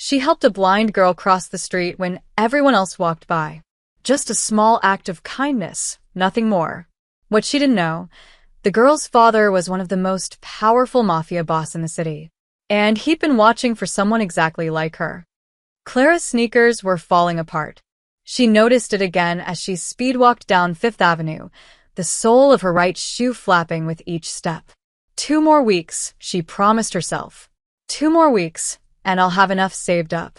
She helped a blind girl cross the street when everyone else walked by. Just a small act of kindness, nothing more. What she didn't know, the girl's father was one of the most powerful mafia boss in the city, and he'd been watching for someone exactly like her. Clara's sneakers were falling apart. She noticed it again as she speed-walked down Fifth Avenue, the sole of her right shoe flapping with each step. 2 more weeks, she promised herself. 2 more weeks, and I'll have enough saved up.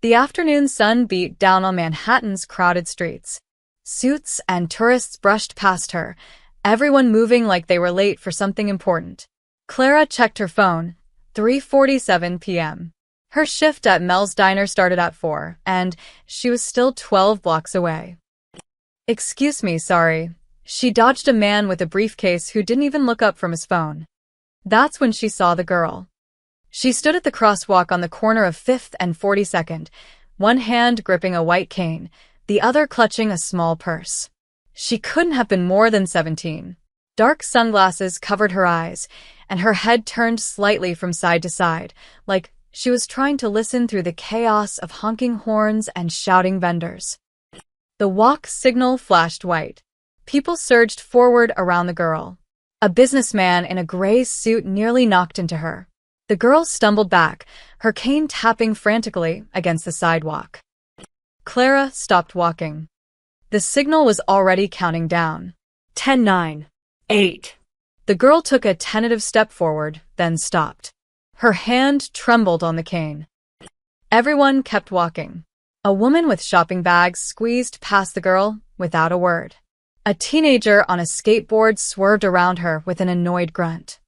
The afternoon sun beat down on Manhattan's crowded streets. Suits and tourists brushed past her, everyone moving like they were late for something important. Clara checked her phone, 3:47 p.m. Her shift at Mel's Diner started at 4, and she was still 12 blocks away. "Excuse me, sorry." She dodged a man with a briefcase who didn't even look up from his phone. That's when she saw the girl. She stood at the crosswalk on the corner of 5th and 42nd, one hand gripping a white cane, the other clutching a small purse. She couldn't have been more than 17. Dark sunglasses covered her eyes, and her head turned slightly from side to side, like she was trying to listen through the chaos of honking horns and shouting vendors. The walk signal flashed white. People surged forward around the girl. A businessman in a gray suit nearly knocked into her. The girl stumbled back, her cane tapping frantically against the sidewalk. Clara stopped walking. The signal was already counting down. 10, 9, 8. The girl took a tentative step forward, then stopped. Her hand trembled on the cane. Everyone kept walking. A woman with shopping bags squeezed past the girl without a word. A teenager on a skateboard swerved around her with an annoyed grunt.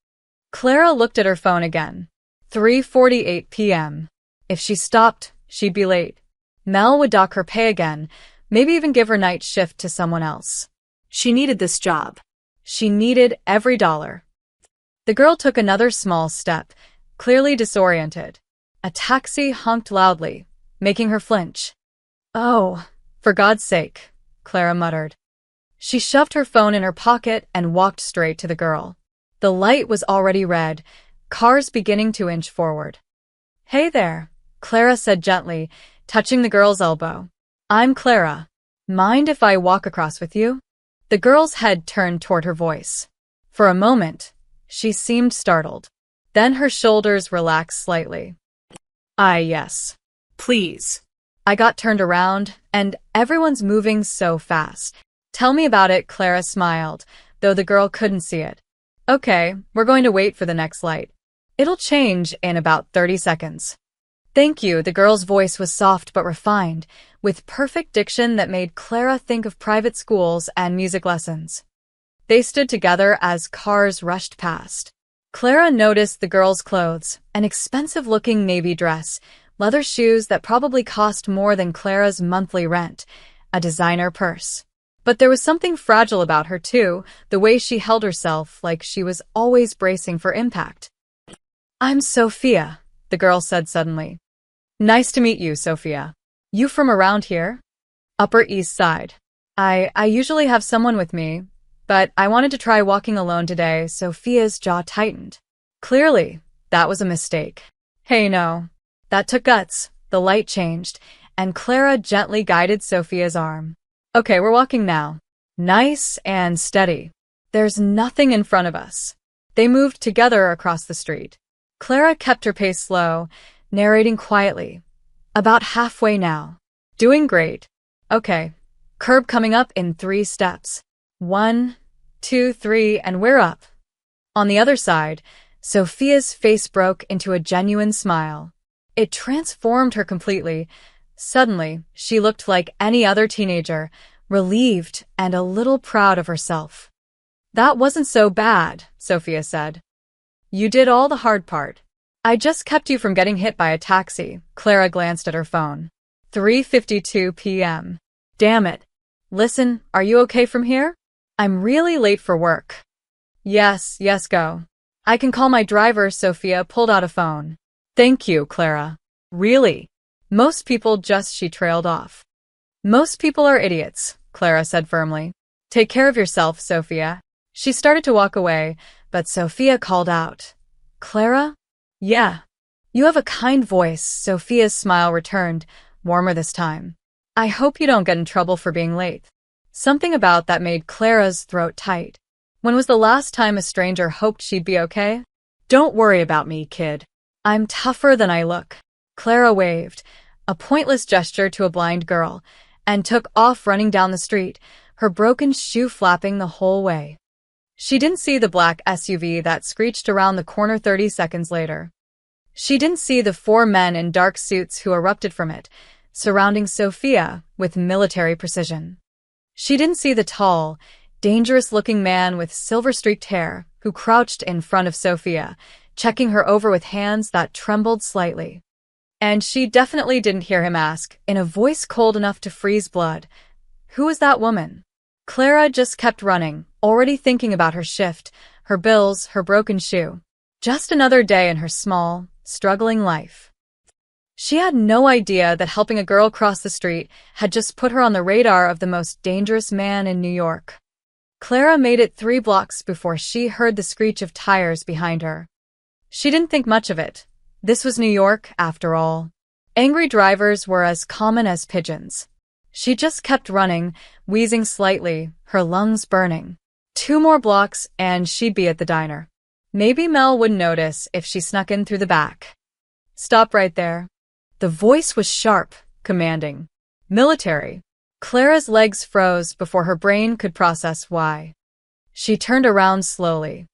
Clara looked at her phone again. 3:48 p.m. If she stopped, she'd be late. Mel would dock her pay again, maybe even give her night shift to someone else. She needed this job. She needed every dollar. The girl took another small step, clearly disoriented. A taxi honked loudly, making her flinch. "Oh, for God's sake," Clara muttered. She shoved her phone in her pocket and walked straight to the girl. The light was already red, cars beginning to inch forward. "Hey there," Clara said gently, touching the girl's elbow. "I'm Clara. Mind if I walk across with you?" The girl's head turned toward her voice. For a moment, she seemed startled. Then her shoulders relaxed slightly. Yes. Please." I got turned around, and everyone's moving so fast. "Tell me about it," Clara smiled, though the girl couldn't see it. "Okay, we're going to wait for the next light. It'll change in about 30 seconds. "Thank you." The girl's voice was soft but refined, with perfect diction that made Clara think of private schools and music lessons. They stood together as cars rushed past. Clara noticed the girl's clothes, an expensive-looking navy dress, leather shoes that probably cost more than Clara's monthly rent, a designer purse. But there was something fragile about her, too, the way she held herself like she was always bracing for impact. "I'm Sophia," the girl said suddenly. "Nice to meet you, Sophia. You from around here?" "Upper East Side. I usually have someone with me, but I wanted to try walking alone today." Sophia's jaw tightened. Clearly, that was a mistake. "Hey, no. That took guts." The light changed, and Clara gently guided Sophia's arm. "Okay, we're walking now. Nice and steady. There's nothing in front of us." They moved together across the street. Clara kept her pace slow, narrating quietly. "About halfway now. Doing great. Okay. Curb coming up in 3 steps. 1, 2, 3, and we're up." On the other side, Sophia's face broke into a genuine smile. It transformed her completely. Suddenly, she looked like any other teenager, relieved and a little proud of herself. "That wasn't so bad," Sophia said. "You did all the hard part. I just kept you from getting hit by a taxi." Clara glanced at her phone. 3:52 p.m. "Damn it. Listen, are you okay from here? I'm really late for work." Yes, go. I can call my driver." Sophia pulled out a phone. "Thank you, Clara. Really? Most people just..." She trailed off. "Most people are idiots," Clara said firmly. "Take care of yourself, Sophia." She started to walk away, but Sophia called out. "Clara?" "Yeah." You have a kind voice. Sophia's smile returned, warmer this time. I hope you don't get in trouble for being late. Something about that made Clara's throat tight. When was the last time a stranger hoped she'd be okay? Don't worry about me, kid. I'm tougher than I look. Clara waved, a pointless gesture to a blind girl, and took off running down the street, her broken shoe flapping the whole way. She didn't see the black SUV that screeched around the corner 30 seconds later. She didn't see the 4 men in dark suits who erupted from it, surrounding Sophia with military precision. She didn't see the tall, dangerous-looking man with silver-streaked hair who crouched in front of Sophia, checking her over with hands that trembled slightly. And she definitely didn't hear him ask, in a voice cold enough to freeze blood, "Who was that woman?" Clara just kept running, already thinking about her shift, her bills, her broken shoe. Just another day in her small, struggling life. She had no idea that helping a girl cross the street had just put her on the radar of the most dangerous man in New York. Clara made it 3 blocks before she heard the screech of tires behind her. She didn't think much of it. This was New York, after all. Angry drivers were as common as pigeons. She just kept running, wheezing slightly, her lungs burning. 2 more blocks and she'd be at the diner. Maybe Mel wouldn't notice if she snuck in through the back. Stop right there. The voice was sharp, commanding. Military. Clara's legs froze before her brain could process why. She turned around slowly.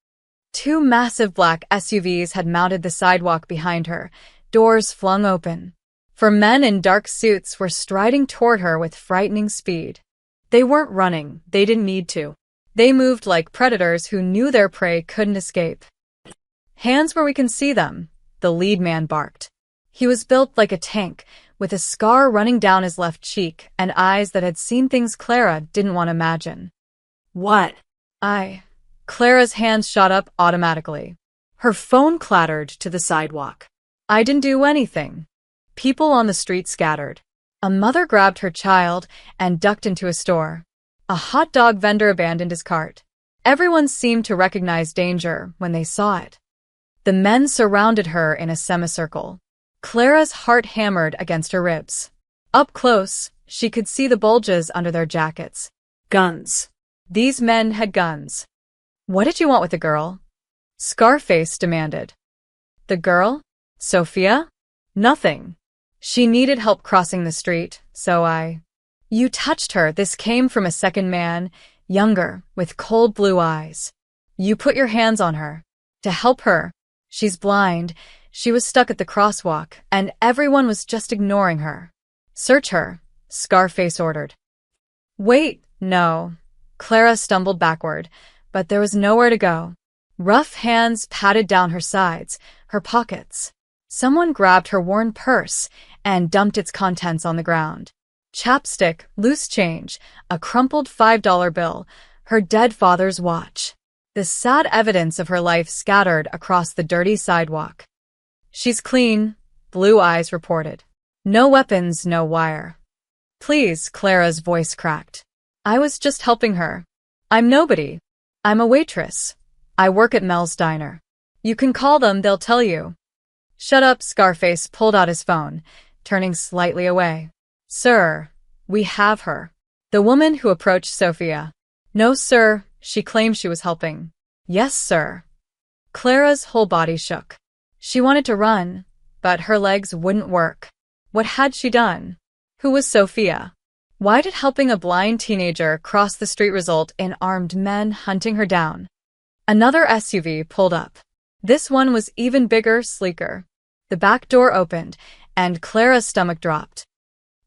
2 massive black SUVs had mounted the sidewalk behind her, doors flung open. 4 men in dark suits were striding toward her with frightening speed. They weren't running, they didn't need to. They moved like predators who knew their prey couldn't escape. Hands where we can see them, the lead man barked. He was built like a tank, with a scar running down his left cheek and eyes that had seen things Clara didn't want to imagine. What? Clara's hands shot up automatically. Her phone clattered to the sidewalk. I didn't do anything. People on the street scattered. A mother grabbed her child and ducked into a store. A hot dog vendor abandoned his cart. Everyone seemed to recognize danger when they saw it. The men surrounded her in a semicircle. Clara's heart hammered against her ribs. Up close, she could see the bulges under their jackets. Guns. These men had guns. What did you want with the girl? Scarface demanded. The girl? Sophia? Nothing. She needed help crossing the street, so You touched her. This came from a second man, younger, with cold blue eyes. You put your hands on her. To help her. She's blind. She was stuck at the crosswalk, and everyone was just ignoring her. Search her, Scarface ordered. Wait, no. Clara stumbled backward, but there was nowhere to go. Rough hands patted down her sides, her pockets. Someone grabbed her worn purse and dumped its contents on the ground. Chapstick, loose change, a crumpled $5 bill, her dead father's watch. The sad evidence of her life scattered across the dirty sidewalk. She's clean, Blue Eyes reported. No weapons, no wire. Please, Clara's voice cracked. I was just helping her. I'm nobody. I'm a waitress. I work at Mel's diner. You can call them, they'll tell you. Shut up, Scarface pulled out his phone, turning slightly away. Sir, we have her. The woman who approached Sophia. No, sir, she claimed she was helping. Yes, sir. Clara's whole body shook. She wanted to run, but her legs wouldn't work. What had she done? Who was Sophia? Why did helping a blind teenager cross the street result in armed men hunting her down? Another SUV pulled up. This one was even bigger, sleeker. The back door opened, and Clara's stomach dropped.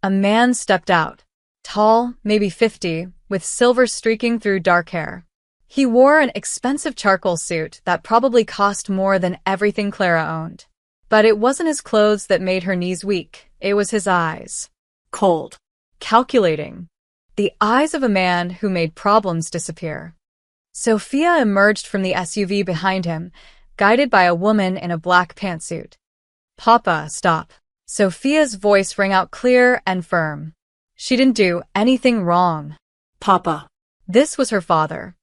A man stepped out. Tall, maybe 50, with silver streaking through dark hair. He wore an expensive charcoal suit that probably cost more than everything Clara owned. But it wasn't his clothes that made her knees weak, it was his eyes. Cold. Calculating. The eyes of a man who made problems disappear. Sophia emerged from the SUV behind him, guided by a woman in a black pantsuit. Papa, stop. Sophia's voice rang out clear and firm. She didn't do anything wrong. Papa. This was her father.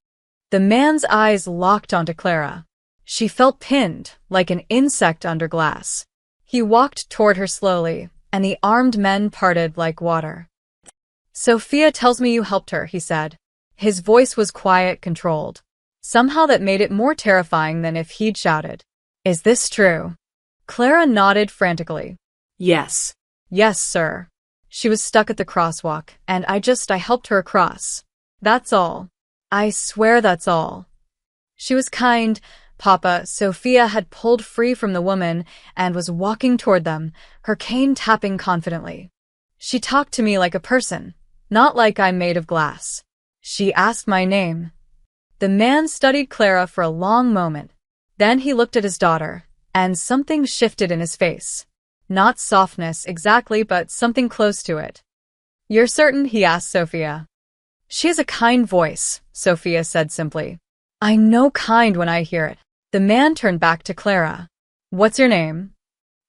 The man's eyes locked onto Clara. She felt pinned, like an insect under glass. He walked toward her slowly, and the armed men parted like water. Sophia tells me you helped her, he said. His voice was quiet, controlled. Somehow that made it more terrifying than if he'd shouted. Is this true? Clara nodded frantically. Yes. Yes, sir. She was stuck at the crosswalk, and I helped her across. That's all. I swear that's all. She was kind, Papa. Sophia had pulled free from the woman and was walking toward them, her cane tapping confidently. She talked to me like a person, not like I'm made of glass. She asked my name. The man studied Clara for a long moment. Then he looked at his daughter, and something shifted in his face. Not softness exactly, but something close to it. You're certain? He asked Sophia. She has a kind voice, Sophia said simply. I know kind when I hear it. The man turned back to Clara. What's your name?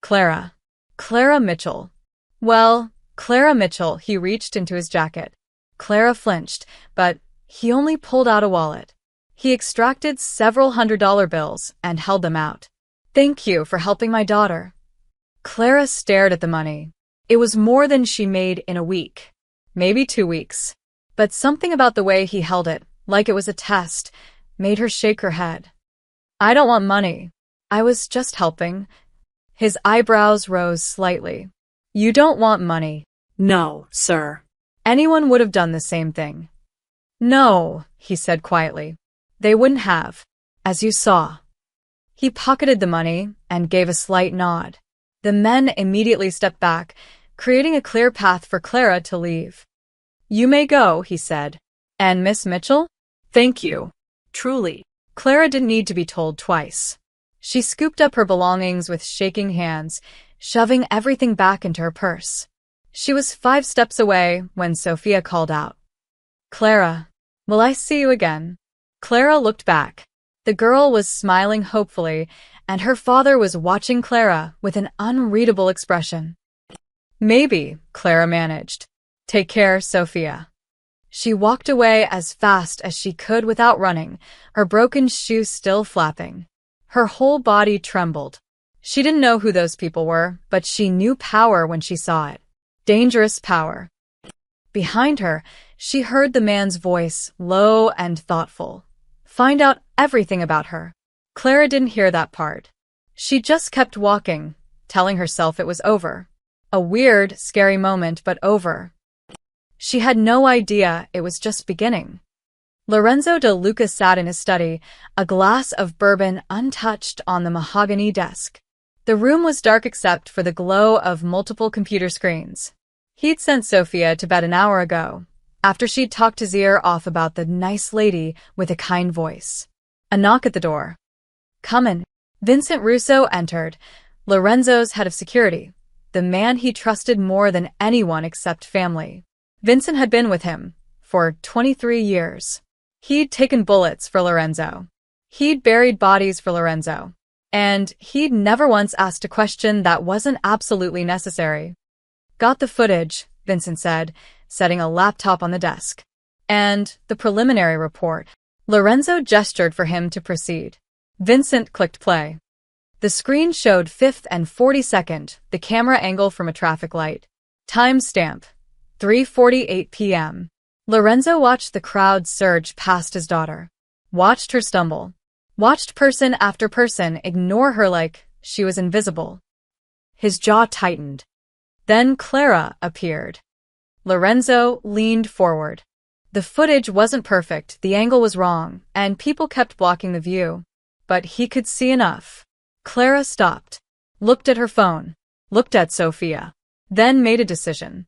Clara. Clara Mitchell. Well, Clara Mitchell. He reached into his jacket. Clara flinched, but he only pulled out a wallet. He extracted several $100 bills and held them out. Thank you for helping my daughter. Clara stared at the money. It was more than she made in a week. Maybe 2 weeks. But something about the way he held it, like it was a test, made her shake her head. I don't want money. I was just helping. His eyebrows rose slightly. You don't want money? No, sir. Anyone would have done the same thing. No, he said quietly. They wouldn't have, as you saw. He pocketed the money and gave a slight nod. The men immediately stepped back, creating a clear path for Clara to leave. You may go, he said. And Miss Mitchell? Thank you. Truly. Clara didn't need to be told twice. She scooped up her belongings with shaking hands, shoving everything back into her purse. She was 5 steps away when Sophia called out. Clara, will I see you again? Clara looked back. The girl was smiling hopefully, and her father was watching Clara with an unreadable expression. Maybe, Clara managed. Take care, Sophia. She walked away as fast as she could without running, her broken shoe still flapping. Her whole body trembled. She didn't know who those people were, but she knew power when she saw it. Dangerous power. Behind her, she heard the man's voice, low and thoughtful. Find out everything about her. Clara didn't hear that part. She just kept walking, telling herself it was over. A weird, scary moment, but over. She had no idea it was just beginning. Lorenzo de Luca sat in his study, a glass of bourbon untouched on the mahogany desk. The room was dark except for the glow of multiple computer screens. He'd sent Sophia to bed an hour ago, after she'd talked his ear off about the nice lady with a kind voice. A knock at the door. Come in. Vincent Russo entered, Lorenzo's head of security, the man he trusted more than anyone except family. Vincent had been with him for 23 years. He'd taken bullets for Lorenzo. He'd buried bodies for Lorenzo. And he'd never once asked a question that wasn't absolutely necessary. Got the footage, Vincent said, setting a laptop on the desk. And the preliminary report. Lorenzo gestured for him to proceed. Vincent clicked play. The screen showed 5th and 42nd, the camera angle from a traffic light. Timestamp. 3:48 p.m. Lorenzo watched the crowd surge past his daughter. Watched her stumble. Watched person after person ignore her like she was invisible. His jaw tightened. Then Clara appeared. Lorenzo leaned forward. The footage wasn't perfect, the angle was wrong, and people kept blocking the view. But he could see enough. Clara stopped. Looked at her phone. Looked at Sophia. Then made a decision.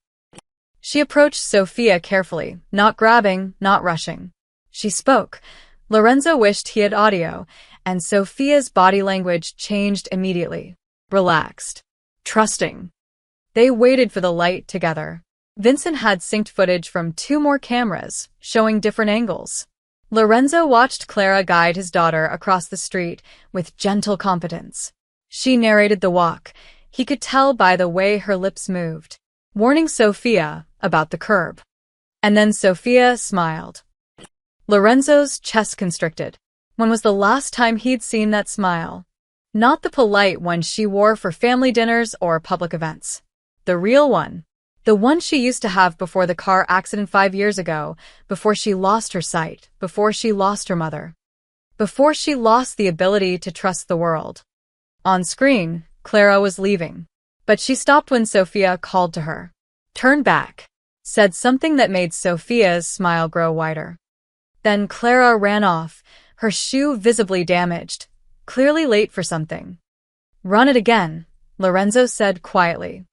She approached Sophia carefully, not grabbing, not rushing. She spoke. Lorenzo wished he had audio, and Sophia's body language changed immediately. Relaxed. Trusting. They waited for the light together. Vincent had synced footage from 2 more cameras, showing different angles. Lorenzo watched Clara guide his daughter across the street with gentle competence. She narrated the walk. He could tell by the way her lips moved, warning Sophia about the curb. And then Sophia smiled. Lorenzo's chest constricted. When was the last time he'd seen that smile? Not the polite one she wore for family dinners or public events. The real one. The one she used to have before the car accident 5 years ago, before she lost her sight, before she lost her mother. Before she lost the ability to trust the world. On screen, Clara was leaving. But she stopped when Sophia called to her. Turn back. Said something that made Sophia's smile grow wider. Then Clara ran off, her shoe visibly damaged, clearly late for something. Run it again, Lorenzo said quietly.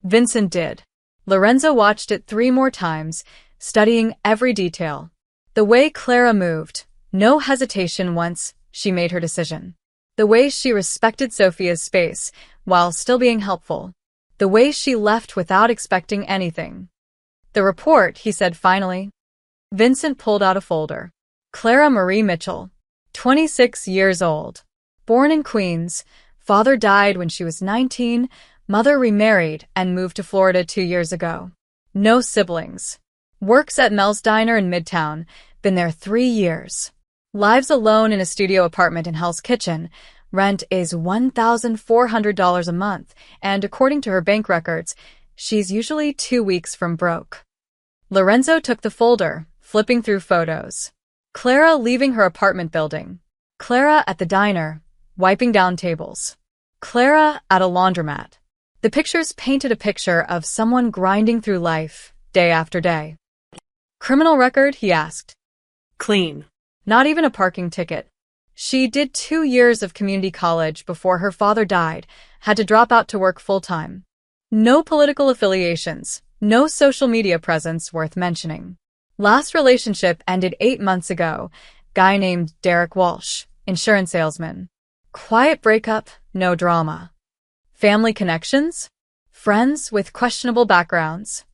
Vincent did. Lorenzo watched it 3 more times, studying every detail. The way Clara moved, no hesitation once she made her decision. The way she respected Sophia's space, while still being helpful. The way she left without expecting anything. The report, he said finally. Vincent pulled out a folder. Clara Marie Mitchell, 26 years old. Born in Queens, father died when she was 19, mother remarried and moved to Florida 2 years ago. No siblings. Works at Mel's Diner in Midtown, been there 3 years. Lives alone in a studio apartment in Hell's Kitchen. Rent is $1,400 a month, and according to her bank records, she's usually 2 weeks from broke. Lorenzo took the folder, flipping through photos. Clara leaving her apartment building. Clara at the diner, wiping down tables. Clara at a laundromat. The pictures painted a picture of someone grinding through life, day after day. Criminal record, he asked. Clean. Not even a parking ticket. She did 2 years of community college before her father died, had to drop out to work full-time. No political affiliations, no social media presence worth mentioning. Last relationship ended 8 months ago. Guy named Derek Walsh, insurance salesman. Quiet breakup, no drama. Family connections? Friends with questionable backgrounds?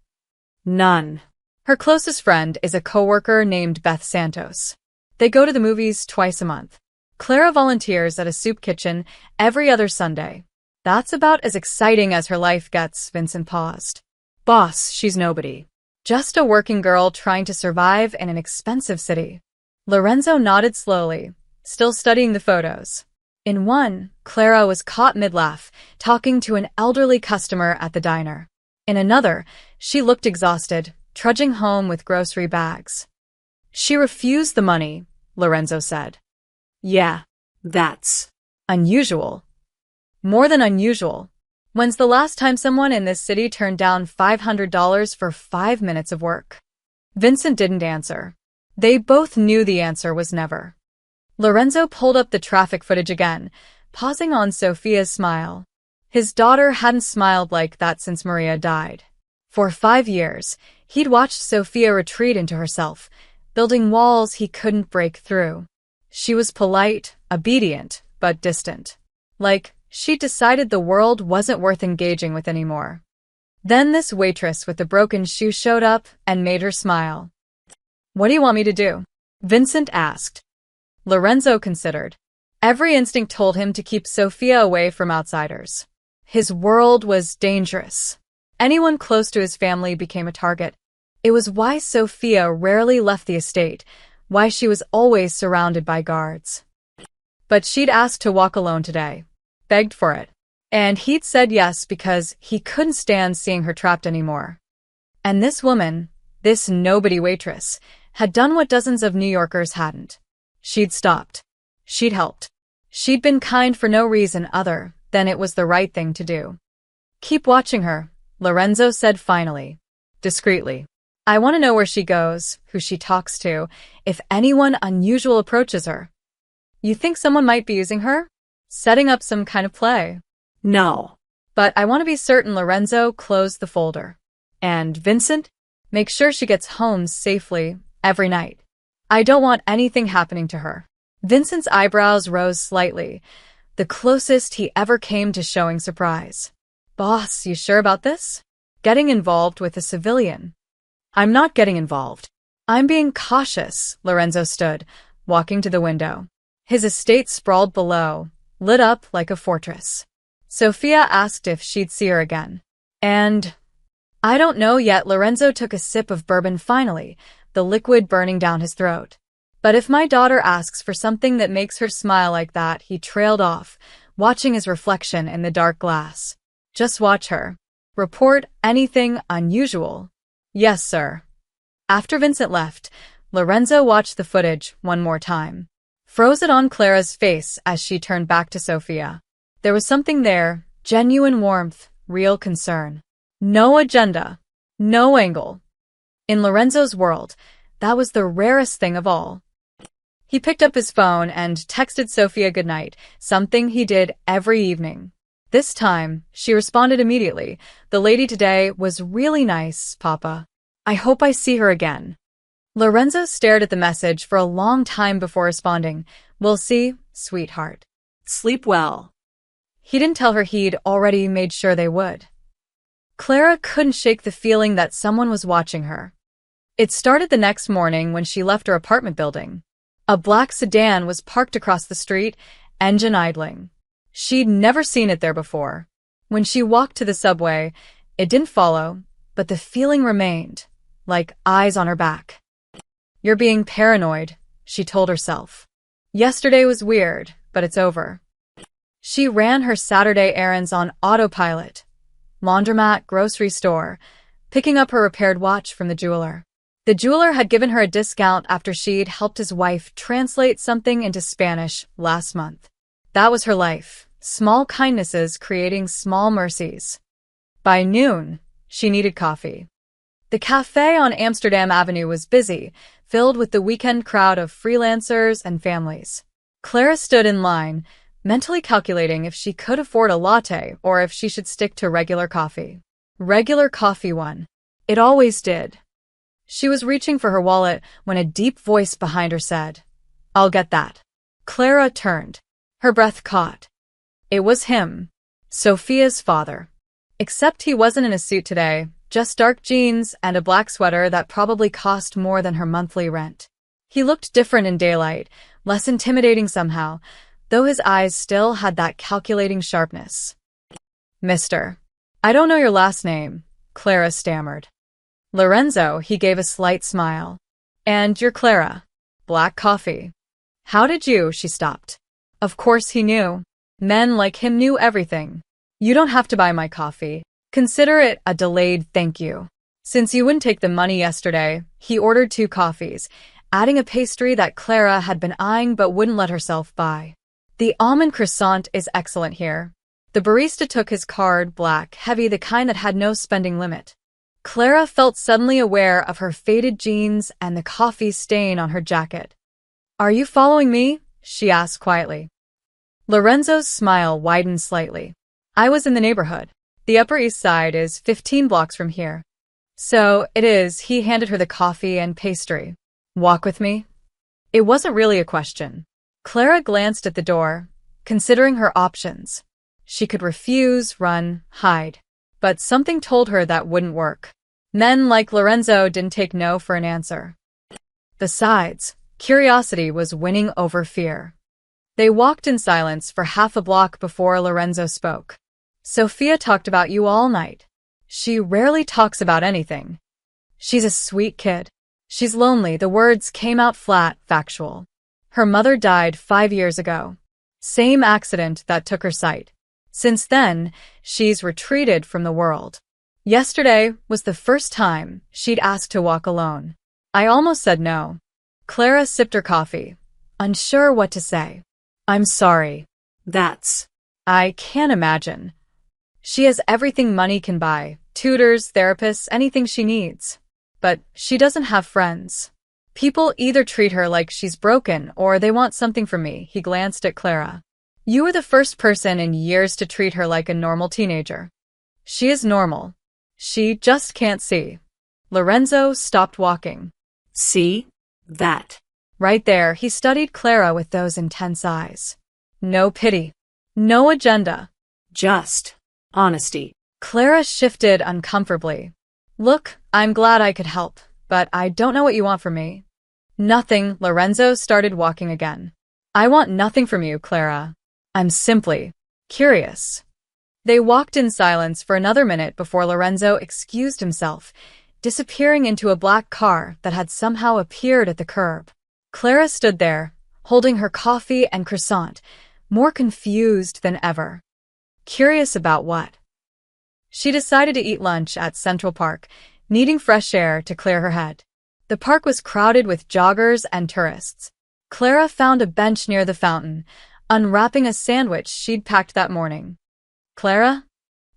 None. Her closest friend is a coworker named Beth Santos. They go to the movies twice a month. Clara volunteers at a soup kitchen every other Sunday. That's about as exciting as her life gets, Vincent paused. Boss, she's nobody. Just a working girl trying to survive in an expensive city. Lorenzo nodded slowly, still studying the photos. In one, Clara was caught mid-laugh, talking to an elderly customer at the diner. In another, she looked exhausted, trudging home with grocery bags. She refused the money, Lorenzo said. Yeah, that's unusual. More than unusual. When's the last time someone in this city turned down $500 for 5 minutes of work? Vincent didn't answer. They both knew the answer was never. Lorenzo pulled up the traffic footage again, pausing on Sophia's smile. His daughter hadn't smiled like that since Maria died. For 5 years, he'd watched Sophia retreat into herself, building walls he couldn't break through. She was polite, obedient, but distant. Like, she'd decided the world wasn't worth engaging with anymore. Then this waitress with the broken shoe showed up and made her smile. What do you want me to do? Vincent asked. Lorenzo considered. Every instinct told him to keep Sophia away from outsiders. His world was dangerous. Anyone close to his family became a target. It was why Sophia rarely left the estate, why she was always surrounded by guards. But she'd asked to walk alone today. Begged for it. And he'd said yes because he couldn't stand seeing her trapped anymore. And this woman, this nobody waitress, had done what dozens of New Yorkers hadn't. She'd stopped. She'd helped. She'd been kind for no reason other than it was the right thing to do. Keep watching her, Lorenzo said finally, discreetly. I want to know where she goes, who she talks to, if anyone unusual approaches her. You think someone might be using her? Setting up some kind of play? no. But I want to be certain. Lorenzo closed the folder. And Vincent? Make sure she gets home safely every night. I don't want anything happening to her. Vincent's eyebrows rose slightly, the closest he ever came to showing surprise. Boss, you sure about this? Getting involved with a civilian? I'm not getting involved. I'm being cautious. Lorenzo stood, walking to the window. His estate sprawled below, lit up like a fortress. Sophia asked if she'd see her again. And I don't know yet. Lorenzo took a sip of bourbon finally, the liquid burning down his throat. But if my daughter asks for something that makes her smile like that, he trailed off, watching his reflection in the dark glass. Just watch her. Report anything unusual. Yes, sir. After Vincent left, Lorenzo watched the footage one more time. Froze it on Clara's face as she turned back to Sophia. There was something there, genuine warmth, real concern. No agenda. No angle. In Lorenzo's world, that was the rarest thing of all. He picked up his phone and texted Sophia goodnight, something he did every evening. This time, she responded immediately. The lady today was really nice, Papa. I hope I see her again. Lorenzo stared at the message for a long time before responding. We'll see, sweetheart. Sleep well. He didn't tell her he'd already made sure they would. Clara couldn't shake the feeling that someone was watching her. It started the next morning when she left her apartment building. A black sedan was parked across the street, engine idling. She'd never seen it there before. When she walked to the subway, it didn't follow, but the feeling remained, like eyes on her back. You're being paranoid, she told herself. Yesterday was weird, but it's over. She ran her Saturday errands on autopilot. Laundromat, grocery store, picking up her repaired watch from the jeweler. The jeweler had given her a discount after she'd helped his wife translate something into Spanish last month. That was her life, small kindnesses creating small mercies. By noon, she needed coffee. The cafe on Amsterdam Avenue was busy, filled with the weekend crowd of freelancers and families. Clara stood in line, mentally calculating if she could afford a latte or if she should stick to regular coffee. Regular coffee won. It always did. She was reaching for her wallet when a deep voice behind her said, I'll get that. Clara turned. Her breath caught. It was him, Sophia's father. Except he wasn't in a suit today, just dark jeans and a black sweater that probably cost more than her monthly rent. He looked different in daylight, less intimidating somehow, though his eyes still had that calculating sharpness. Mister, I don't know your last name, Clara stammered. Lorenzo, he gave a slight smile. And you're Clara. Black coffee. How did you? She stopped. Of course he knew. Men like him knew everything. You don't have to buy my coffee. Consider it a delayed thank you. Since you wouldn't take the money yesterday, he ordered 2 coffees, adding a pastry that Clara had been eyeing but wouldn't let herself buy. The almond croissant is excellent here. The barista took his card, black, heavy, the kind that had no spending limit. Clara felt suddenly aware of her faded jeans and the coffee stain on her jacket. Are you following me? She asked quietly. Lorenzo's smile widened slightly. I was in the neighborhood. The Upper East Side is 15 blocks from here. So it is. He handed her the coffee and pastry. Walk with me? It wasn't really a question. Clara glanced at the door, considering her options. She could refuse, run, hide. But something told her that wouldn't work. Men like Lorenzo didn't take no for an answer. Besides, curiosity was winning over fear. They walked in silence for half a block before Lorenzo spoke. Sophia talked about you all night. She rarely talks about anything. She's a sweet kid. She's lonely. The words came out flat, factual. Her mother died 5 years ago. Same accident that took her sight. Since then, she's retreated from the world. Yesterday was the first time she'd asked to walk alone. I almost said no. Clara sipped her coffee, unsure what to say. I'm sorry. I can't imagine. She has everything money can buy, tutors, therapists, anything she needs. But she doesn't have friends. People either treat her like she's broken or they want something from me. He glanced at Clara. You were the first person in years to treat her like a normal teenager. She is normal. She just can't see. Lorenzo stopped walking. See? That. Right there, he studied Clara with those intense eyes. No pity. No agenda. Just honesty. Clara shifted uncomfortably. Look, I'm glad I could help, but I don't know what you want from me. Nothing. Lorenzo started walking again. I want nothing from you, Clara. I'm simply curious. They walked in silence for another minute before Lorenzo excused himself, disappearing into a black car that had somehow appeared at the curb. Clara stood there, holding her coffee and croissant, more confused than ever. Curious about what? She decided to eat lunch at Central Park, needing fresh air to clear her head. The park was crowded with joggers and tourists. Clara found a bench near the fountain, unwrapping a sandwich she'd packed that morning. "Clara?"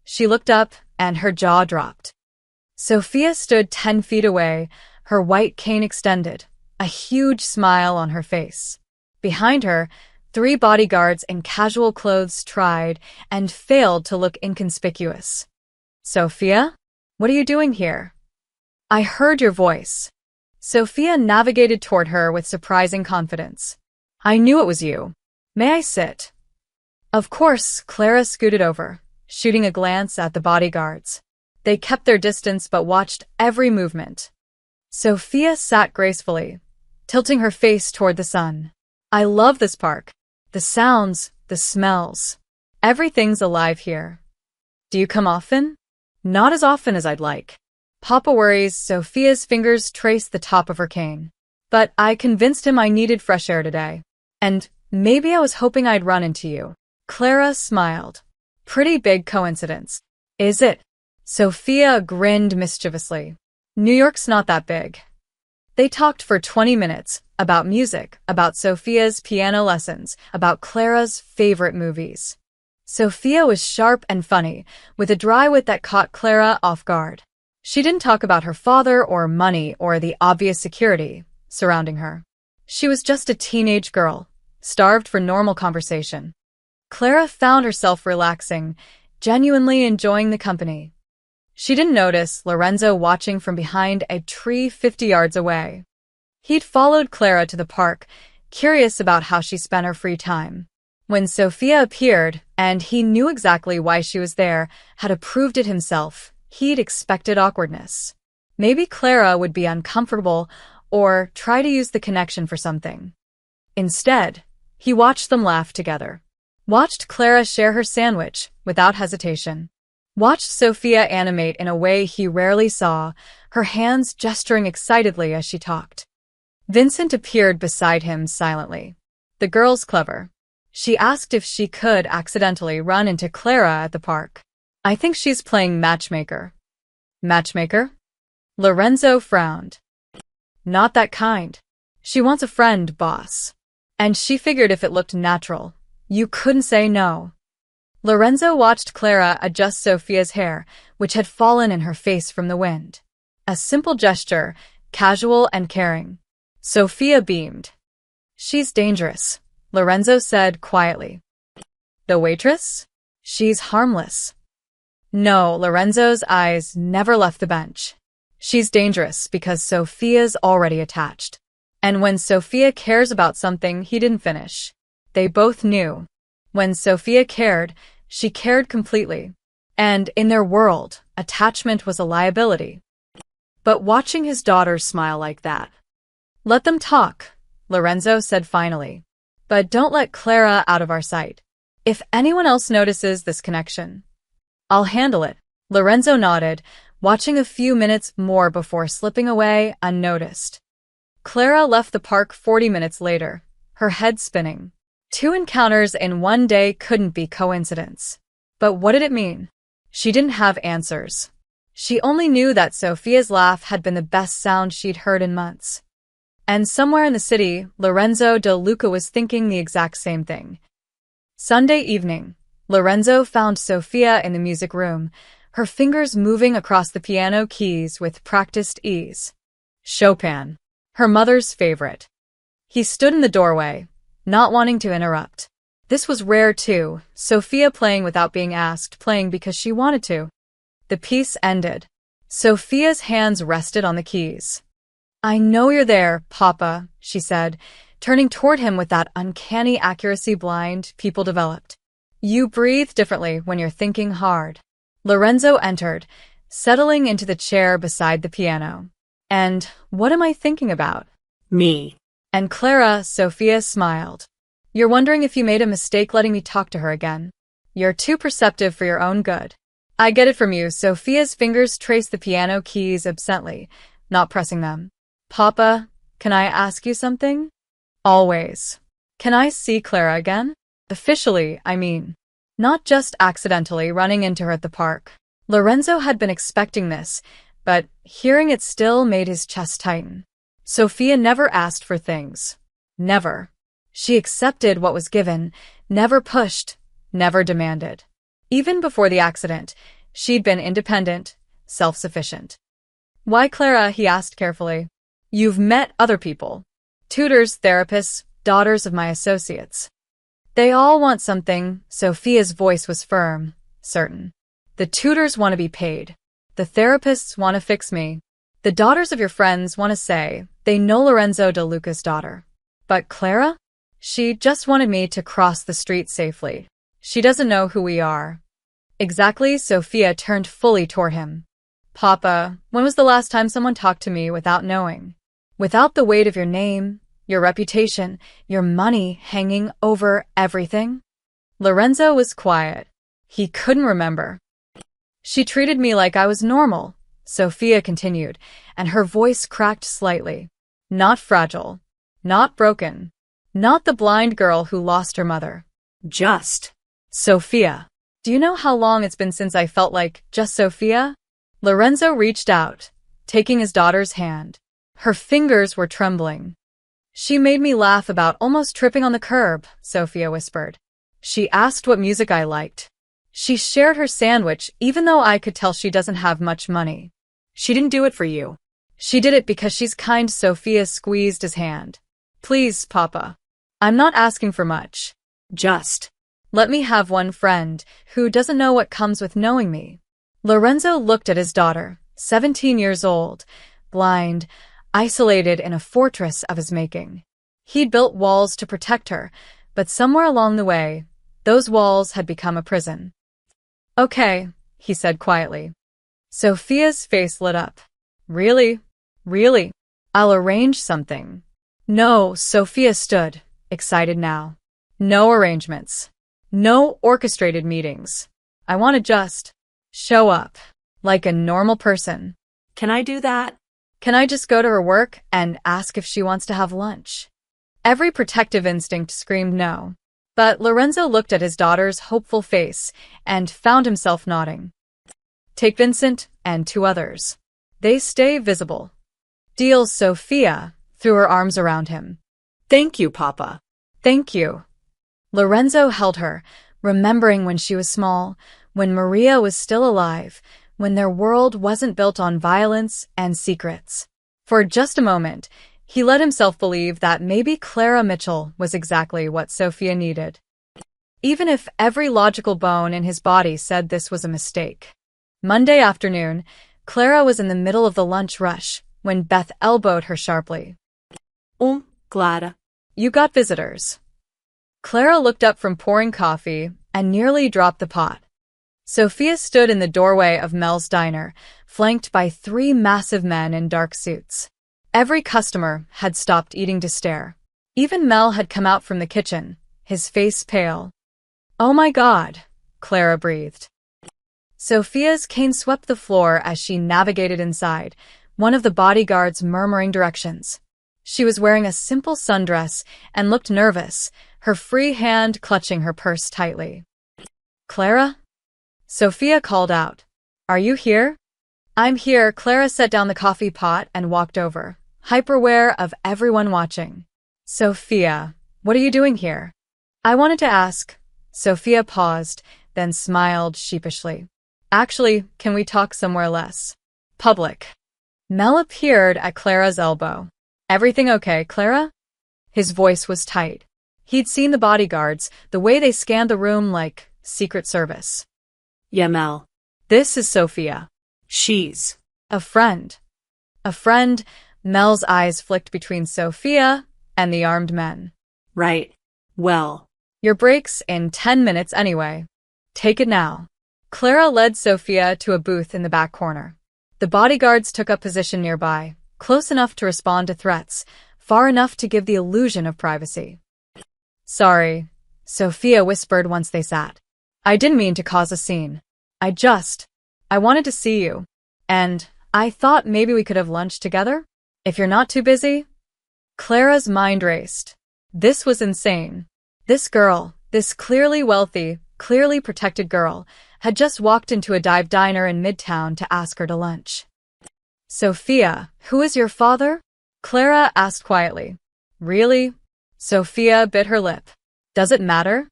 She looked up, and her jaw dropped. Sophia stood 10 feet away, her white cane extended, a huge smile on her face. Behind her, 3 bodyguards in casual clothes tried and failed to look inconspicuous. "Sophia? What are you doing here?" "I heard your voice." Sophia navigated toward her with surprising confidence. "I knew it was you. May I sit?" Of course, Clara scooted over, shooting a glance at the bodyguards. They kept their distance but watched every movement. Sophia sat gracefully, tilting her face toward the sun. "I love this park. The sounds, the smells. Everything's alive here." "Do you come often?" "Not as often as I'd like." Papa worries. Sophia's fingers traced the top of her cane. "But I convinced him I needed fresh air today. And maybe I was hoping I'd run into you." Clara smiled. "Pretty big coincidence." "Is it?" Sophia grinned mischievously. "New York's not that big." They talked for 20 minutes, about music, about Sophia's piano lessons, about Clara's favorite movies. Sophia was sharp and funny, with a dry wit that caught Clara off guard. She didn't talk about her father or money or the obvious security surrounding her. She was just a teenage girl, starved for normal conversation. Clara found herself relaxing, genuinely enjoying the company. She didn't notice Lorenzo watching from behind a tree 50 yards away. He'd followed Clara to the park, curious about how she spent her free time. When Sophia appeared, and he knew exactly why she was there, had approved it himself, he'd expected awkwardness. Maybe Clara would be uncomfortable or try to use the connection for something. Instead, he watched them laugh together. Watched Clara share her sandwich without hesitation. Watched Sophia animate in a way he rarely saw, her hands gesturing excitedly as she talked. Vincent appeared beside him silently. "The girl's clever." She asked if she could accidentally run into Clara at the park. "I think she's playing matchmaker." "Matchmaker?" Lorenzo frowned. "Not that kind. She wants a friend, boss. And she figured if it looked natural, you couldn't say no." Lorenzo watched Clara adjust Sophia's hair, which had fallen in her face from the wind. A simple gesture, casual and caring. Sophia beamed. "She's dangerous," Lorenzo said quietly. "The waitress? She's harmless." No, Lorenzo's eyes never left the bench. "She's dangerous because Sophia's already attached. And when Sophia cares about something, he didn't finish. They both knew. When Sophia cared, she cared completely. And in their world, attachment was a liability." But watching his daughters smile like that. "Let them talk," Lorenzo said finally. "But don't let Clara out of our sight. If anyone else notices this connection, I'll handle it." Lorenzo nodded, watching a few minutes more before slipping away unnoticed. Clara left the park 40 minutes later, her head spinning. 2 encounters in one day couldn't be coincidence. But what did it mean? She didn't have answers. She only knew that Sophia's laugh had been the best sound she'd heard in months. And somewhere in the city, Lorenzo De Luca was thinking the exact same thing. Sunday evening, Lorenzo found Sophia in the music room, her fingers moving across the piano keys with practiced ease. Chopin, her mother's favorite. He stood in the doorway, not wanting to interrupt. This was rare too, Sophia playing without being asked, playing because she wanted to. The piece ended. Sophia's hands rested on the keys. "I know you're there, Papa," she said, turning toward him with that uncanny accuracy blind people developed. "You breathe differently when you're thinking hard." Lorenzo entered, settling into the chair beside the piano. "And what am I thinking about?" Me. And Clara, Sophia smiled. "You're wondering if you made a mistake letting me talk to her again. You're too perceptive for your own good." "I get it from you." Sophia's fingers traced the piano keys absently, not pressing them. "Papa, can I ask you something?" "Always." "Can I see Clara again?" Officially, I mean. Not just accidentally running into her at the park. Lorenzo had been expecting this, but hearing it still made his chest tighten. Sophia never asked for things. Never. She accepted what was given, never pushed, never demanded. Even before the accident, she'd been independent, self-sufficient. Why Clara? He asked carefully. You've met other people. Tutors, therapists, daughters of my associates. They all want something. Sophia's voice was firm, certain. The tutors want to be paid. The therapists want to fix me. The daughters of your friends want to say they know Lorenzo de Luca's daughter. But Clara? She just wanted me to cross the street safely. She doesn't know who we are. Exactly. Sophia turned fully toward him. Papa, when was the last time someone talked to me without knowing? Without the weight of your name, your reputation, your money hanging over everything? Lorenzo was quiet. He couldn't remember. She treated me like I was normal, Sophia continued, and her voice cracked slightly. Not fragile. Not broken. Not the blind girl who lost her mother. Just. Sophia. Do you know how long it's been since I felt like just Sophia? Lorenzo reached out, taking his daughter's hand. Her fingers were trembling. She made me laugh about almost tripping on the curb, Sophia whispered. She asked what music I liked. She shared her sandwich even though I could tell she doesn't have much money. She didn't do it for you. She did it because she's kind. Sophia squeezed his hand. Please, Papa. I'm not asking for much. Just. Let me have one friend who doesn't know what comes with knowing me. Lorenzo looked at his daughter, 17 years old, blind, isolated in a fortress of his making. He'd built walls to protect her, but somewhere along the way, those walls had become a prison. Okay, he said quietly. Sophia's face lit up. Really? Really? I'll arrange something. No, Sophia stood, excited now. No arrangements. No orchestrated meetings. I want to just show up, like a normal person. Can I do that? Can I just go to her work and ask if she wants to have lunch? Every protective instinct screamed no. But Lorenzo looked at his daughter's hopeful face and found himself nodding. Take Vincent and 2 others. They stay visible. Deal. Sophia threw her arms around him. Thank you, Papa. Thank you. Lorenzo held her, remembering when she was small, when Maria was still alive, when their world wasn't built on violence and secrets. For just a moment, he let himself believe that maybe Clara Mitchell was exactly what Sophia needed. Even if every logical bone in his body said this was a mistake. Monday afternoon, Clara was in the middle of the lunch rush when Beth elbowed her sharply. Clara. You got visitors. Clara looked up from pouring coffee and nearly dropped the pot. Sophia stood in the doorway of Mel's diner, flanked by 3 massive men in dark suits. Every customer had stopped eating to stare. Even Mel had come out from the kitchen, his face pale. Oh my God, Clara breathed. Sophia's cane swept the floor as she navigated inside, one of the bodyguards murmuring directions. She was wearing a simple sundress and looked nervous, her free hand clutching her purse tightly. Clara? Sophia called out. Are you here? I'm here. Clara set down the coffee pot and walked over, hyper-aware of everyone watching. Sophia, what are you doing here? I wanted to ask. Sophia paused, then smiled sheepishly. Actually, can we talk somewhere less public? Mel appeared at Clara's elbow. Everything okay, Clara? His voice was tight. He'd seen the bodyguards, the way they scanned the room like Secret Service. Yeah, Mel. This is Sophia. She's a friend. A friend. Mel's eyes flicked between Sophia and the armed men. Right. Well. Your break's in 10 minutes anyway. Take it now. Clara led Sophia to a booth in the back corner. The bodyguards took up position nearby, close enough to respond to threats, far enough to give the illusion of privacy. Sorry, Sophia whispered once they sat. I didn't mean to cause a scene. I wanted to see you. And I thought maybe we could have lunch together? If you're not too busy? Clara's mind raced. This was insane. This girl, This clearly wealthy, clearly protected girl had just walked into a dive diner in Midtown to ask her to lunch. Sophia, who is your father? Clara asked quietly. Really? Sophia bit her lip. Does it matter?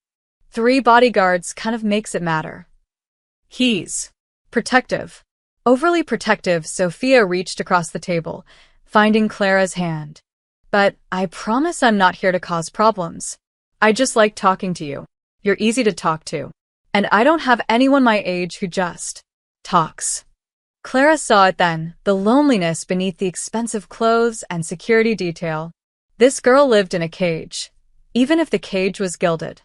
3 bodyguards kind of makes it matter. He's protective. Overly protective, Sophia reached across the table, finding Clara's hand. But I promise I'm not here to cause problems. I just like talking to you. You're easy to talk to. And I don't have anyone my age who just talks. Clara saw it then, the loneliness beneath the expensive clothes and security detail. This girl lived in a cage, even if the cage was gilded.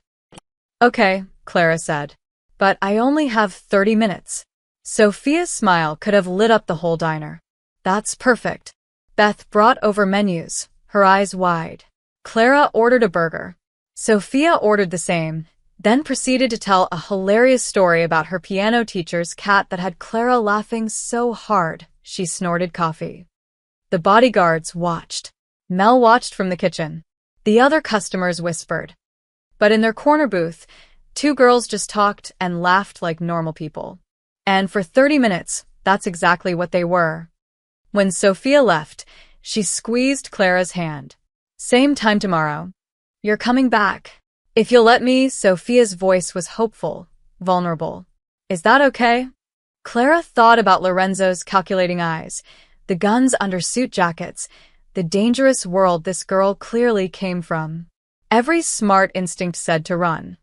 Okay, Clara said. But I only have 30 minutes. Sophia's smile could have lit up the whole diner. That's perfect. Beth brought over menus, her eyes wide. Clara ordered a burger. Sophia ordered the same, then proceeded to tell a hilarious story about her piano teacher's cat that had Clara laughing so hard she snorted coffee. The bodyguards watched. Mel watched from the kitchen. The other customers whispered. But in their corner booth, 2 girls just talked and laughed like normal people. And for 30 minutes, that's exactly what they were. When Sophia left, she squeezed Clara's hand. Same time tomorrow. You're coming back. If you'll let me, Sophia's voice was hopeful, vulnerable. Is that okay? Clara thought about Lorenzo's calculating eyes, the guns under suit jackets, the dangerous world this girl clearly came from. Every smart instinct said to run.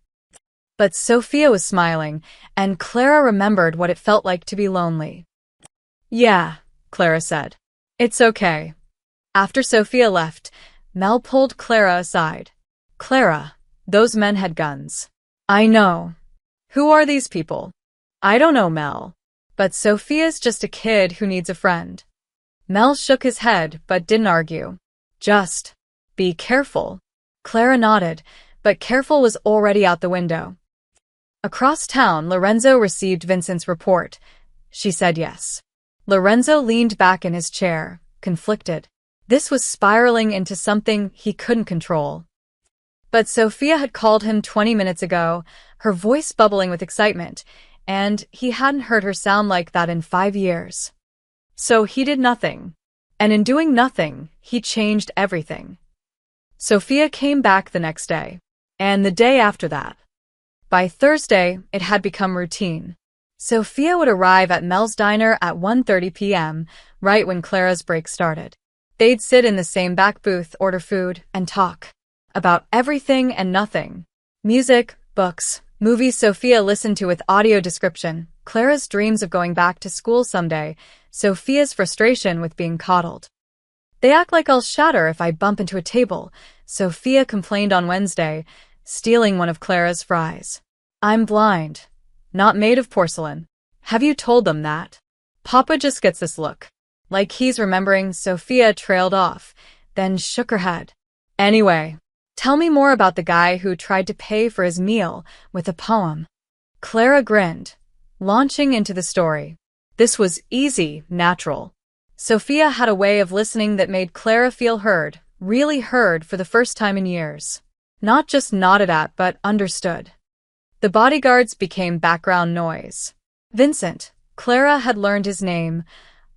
But Sophia was smiling, and Clara remembered what it felt like to be lonely. Yeah, Clara said. It's okay. After Sophia left, Mel pulled Clara aside. Clara, those men had guns. I know. Who are these people? I don't know, Mel. But Sophia's just a kid who needs a friend. Mel shook his head but didn't argue. Just be careful. Clara nodded, but careful was already out the window. Across town, Lorenzo received Vincent's report. She said yes. Lorenzo leaned back in his chair, conflicted. This was spiraling into something he couldn't control. But Sophia had called him 20 minutes ago, her voice bubbling with excitement, and he hadn't heard her sound like that in 5 years. So he did nothing. And in doing nothing, he changed everything. Sophia came back the next day, and the day after that. By Thursday, it had become routine. Sophia would arrive at Mel's diner at 1:30 p.m., right when Clara's break started. They'd sit in the same back booth, order food, and talk. About everything and nothing. Music, books, movies Sophia listened to with audio description, Clara's dreams of going back to school someday, Sophia's frustration with being coddled. They act like I'll shatter if I bump into a table, Sophia complained on Wednesday, stealing one of Clara's fries. I'm blind. Not made of porcelain. Have you told them that? Papa just gets this look. Like he's remembering. Sophia trailed off, then shook her head. Anyway, tell me more about the guy who tried to pay for his meal with a poem. Clara grinned, launching into the story. This was easy, natural. Sophia had a way of listening that made Clara feel heard, really heard for the first time in years. Not just nodded at, but understood. The bodyguards became background noise. Vincent, Clara had learned his name,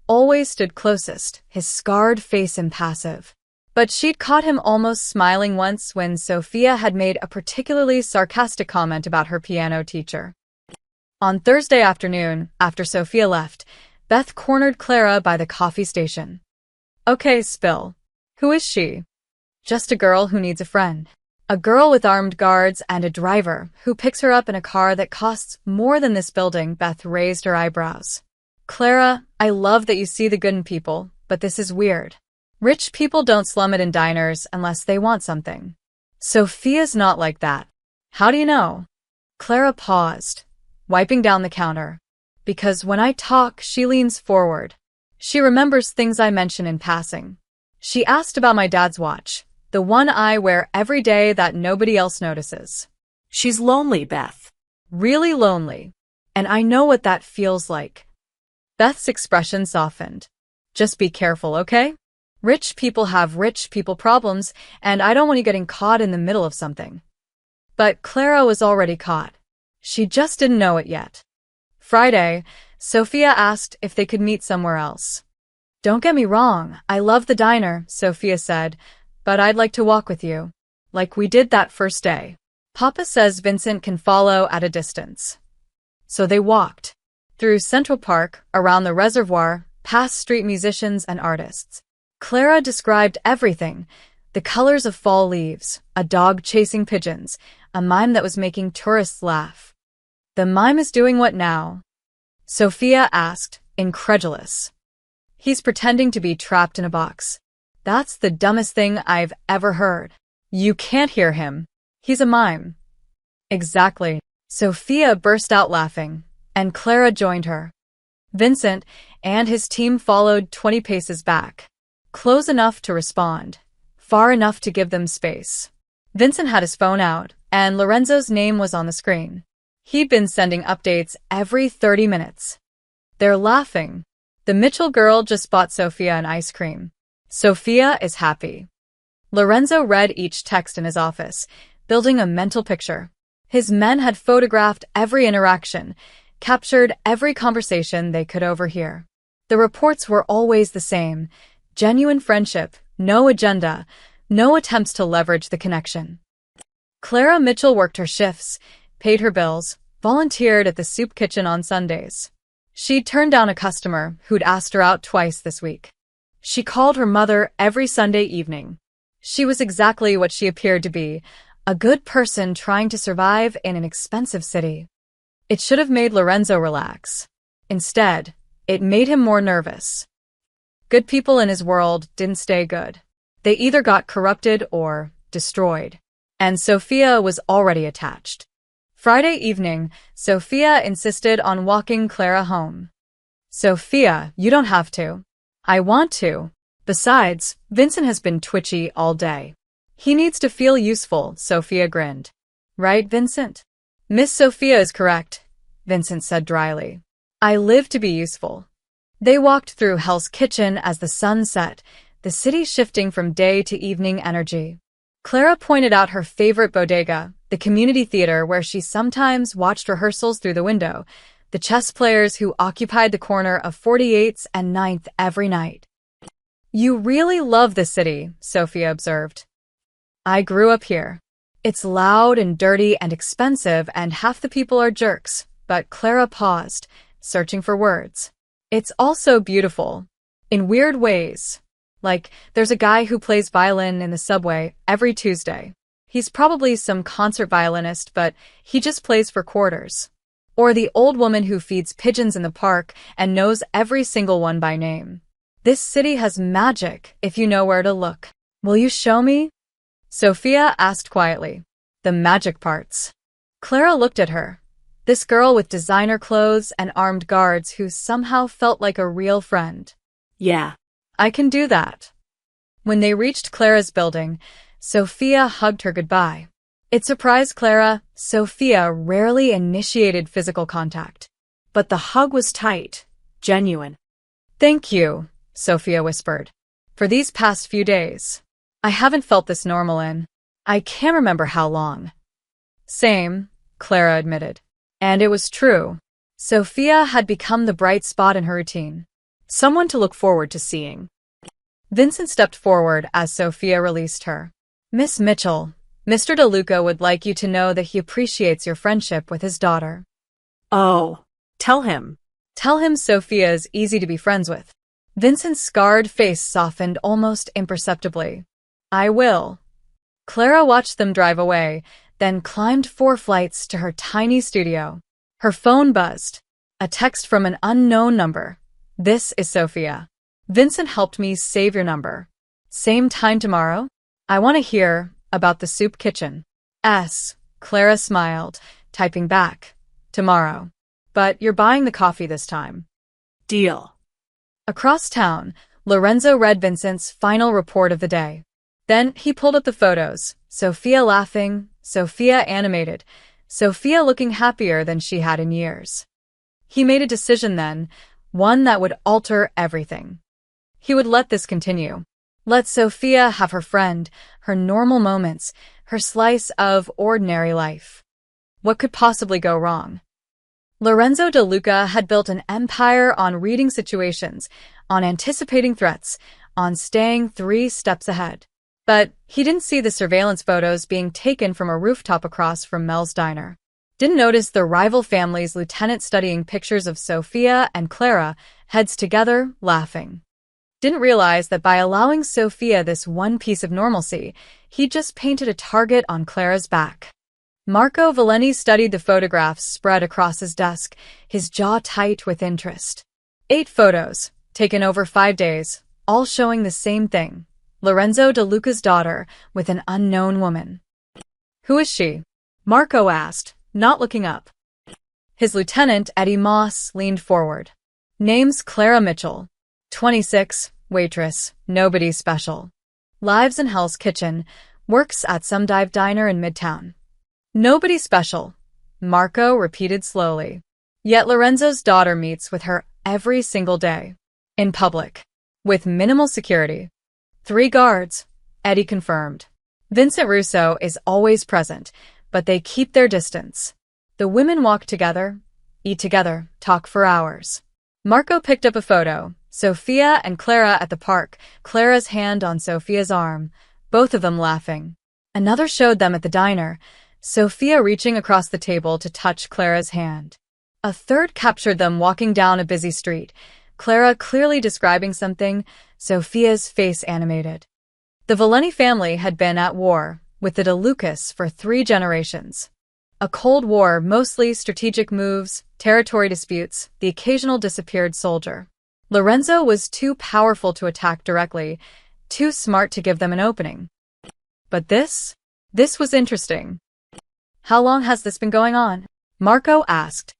always stood closest, his scarred face impassive. But she'd caught him almost smiling once when Sophia had made a particularly sarcastic comment about her piano teacher. On Thursday afternoon, after Sophia left, Beth cornered Clara by the coffee station. Okay, spill. Who is she? Just a girl who needs a friend. A girl with armed guards and a driver who picks her up in a car that costs more than this building. Beth raised her eyebrows. Clara, I love that you see the good in people, but this is weird. Rich people don't slum it in diners unless they want something. Sophia's not like that. How do you know? Clara paused, wiping down the counter. Because when I talk, she leans forward. She remembers things I mention in passing. She asked about my dad's watch. The one I wear every day that nobody else notices. She's lonely, Beth. Really lonely. And I know what that feels like. Beth's expression softened. Just be careful, okay? Rich people have rich people problems, and I don't want you getting caught in the middle of something. But Clara was already caught. She just didn't know it yet. Friday, Sophia asked if they could meet somewhere else. "Don't get me wrong, I love the diner," Sophia said, "but I'd like to walk with you. Like we did that first day. Papa says Vincent can follow at a distance." So they walked. Through Central Park, around the reservoir, past street musicians and artists. Clara described everything. The colors of fall leaves, a dog chasing pigeons, a mime that was making tourists laugh. "The mime is doing what now?" Sophia asked, incredulous. "He's pretending to be trapped in a box." "That's the dumbest thing I've ever heard." "You can't hear him. He's a mime." "Exactly." Sophia burst out laughing, and Clara joined her. Vincent and his team followed 20 paces back, close enough to respond, far enough to give them space. Vincent had his phone out, and Lorenzo's name was on the screen. He'd been sending updates every 30 minutes. They're laughing. The Mitchell girl just bought Sophia an ice cream. Sophia is happy. Lorenzo read each text in his office, building a mental picture. His men had photographed every interaction, captured every conversation they could overhear. The reports were always the same: genuine friendship, no agenda, no attempts to leverage the connection. Clara Mitchell worked her shifts, paid her bills, volunteered at the soup kitchen on Sundays. She'd turned down a customer who'd asked her out twice this week. She called her mother every Sunday evening. She was exactly what she appeared to be, a good person trying to survive in an expensive city. It should have made Lorenzo relax. Instead, it made him more nervous. Good people in his world didn't stay good. They either got corrupted or destroyed. And Sophia was already attached. Friday evening, Sophia insisted on walking Clara home. "Sophia, you don't have to." "I want to. Besides, Vincent has been twitchy all day. He needs to feel useful," Sophia grinned. "Right, Vincent?" "Miss Sophia is correct," Vincent said dryly. "I live to be useful." They walked through Hell's Kitchen as the sun set, the city shifting from day to evening energy. Clara pointed out her favorite bodega, the community theater where she sometimes watched rehearsals through the window, the chess players who occupied the corner of 48th and 9th every night. "You really love the city," Sophia observed. "I grew up here. It's loud and dirty and expensive, and half the people are jerks," but Clara paused, searching for words. "It's also beautiful. In weird ways. Like, there's a guy who plays violin in the subway every Tuesday. He's probably some concert violinist, but he just plays for quarters. Or the old woman who feeds pigeons in the park and knows every single one by name. This city has magic if you know where to look. Will you show me?" Sophia asked quietly. "The magic parts." Clara looked at her. This girl with designer clothes and armed guards who somehow felt like a real friend. "Yeah, "I can do that." When they reached Clara's building, Sophia hugged her goodbye. It surprised Clara. Sophia rarely initiated physical contact. but the hug was tight, genuine." "Thank you," Sophia whispered. "For these past few days. I haven't felt this normal in, I can't remember how long." "Same," Clara admitted. And it was true. Sophia had become the bright spot in her routine. Someone to look forward to seeing. Vincent stepped forward as Sophia released her. "Miss Mitchell, Mr. DeLuca would like you to know that he appreciates your friendship with his daughter." "Oh, tell him." "Tell him Sophia is easy to be friends with." Vincent's scarred face softened almost imperceptibly. "I will." Clara watched them drive away, then climbed 4 flights to her tiny studio. Her phone buzzed. A text from an unknown number. "This is Sophia. Vincent helped me save your number. Same time tomorrow? I want to hear about the soup kitchen." Clara smiled, typing back. "Tomorrow. But you're buying the coffee this time." "Deal." Across town, Lorenzo read Vincent's final report of the day. Then he pulled up the photos. Sophia laughing, Sophia animated, Sophia looking happier than she had in years. He made a decision then, one that would alter everything. He would let this continue. Let Sophia have her friend, her normal moments, her slice of ordinary life. What could possibly go wrong? Lorenzo De Luca had built an empire on reading situations, on anticipating threats, on staying 3 steps ahead. But he didn't see the surveillance photos being taken from a rooftop across from Mel's diner. Didn't notice the rival family's lieutenant studying pictures of Sophia and Clara, heads together, laughing. Didn't realize that by allowing Sophia this one piece of normalcy, he just painted a target on Clara's back. Marco Valeni studied the photographs spread across his desk, his jaw tight with interest. 8 photos, taken over 5 days, all showing the same thing. Lorenzo De Luca's daughter with an unknown woman. Who is she? Marco asked, not looking up. His lieutenant, Eddie Moss, leaned forward. Name's Clara Mitchell. 26, waitress, nobody special. Lives in Hell's Kitchen, works at some dive diner in Midtown. Nobody special, Marco repeated slowly. Yet Lorenzo's daughter meets with her every single day. In public. With minimal security. 3 guards, Eddie confirmed. Vincent Russo is always present, but they keep their distance. The women walk together, eat together, talk for hours. Marco picked up a photo, Sophia and Clara at the park, Clara's hand on Sophia's arm, both of them laughing. Another showed them at the diner, Sophia reaching across the table to touch Clara's hand. A third captured them walking down a busy street, Clara clearly describing something, Sophia's face animated. The Valeni family had been at war with the De Lucas for 3 generations. A Cold War, mostly strategic moves, territory disputes, the occasional disappeared soldier. Lorenzo was too powerful to attack directly, too smart to give them an opening. But this was interesting. How long has this been going on? Marco asked.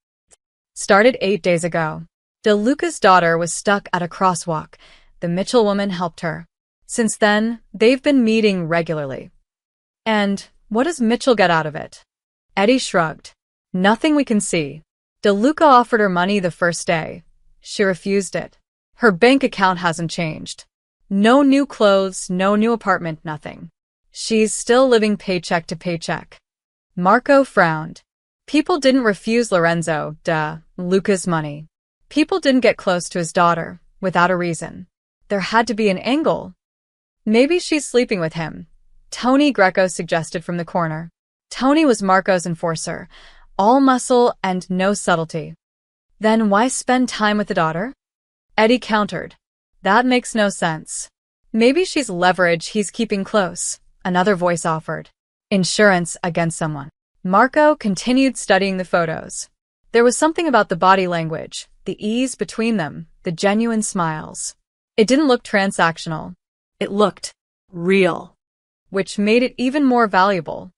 Started 8 days ago. De Luca's daughter was stuck at a crosswalk. The Mitchell woman helped her. Since then, they've been meeting regularly. And what does Mitchell get out of it? Eddie shrugged. Nothing we can see. De Luca offered her money the first day. She refused it. Her bank account hasn't changed. No new clothes, no new apartment, nothing. She's still living paycheck to paycheck. Marco frowned. People didn't refuse Lorenzo De Luca's money. People didn't get close to his daughter without a reason. There had to be an angle. Maybe she's sleeping with him, Tony Greco suggested from the corner. Tony was Marco's enforcer, all muscle and no subtlety. Then why spend time with the daughter? Eddie countered. That makes no sense. Maybe she's leverage he's keeping close, another voice offered. Insurance against someone. Marco continued studying the photos. There was something about the body language, the ease between them, the genuine smiles. It didn't look transactional. It looked real. Which made it even more valuable.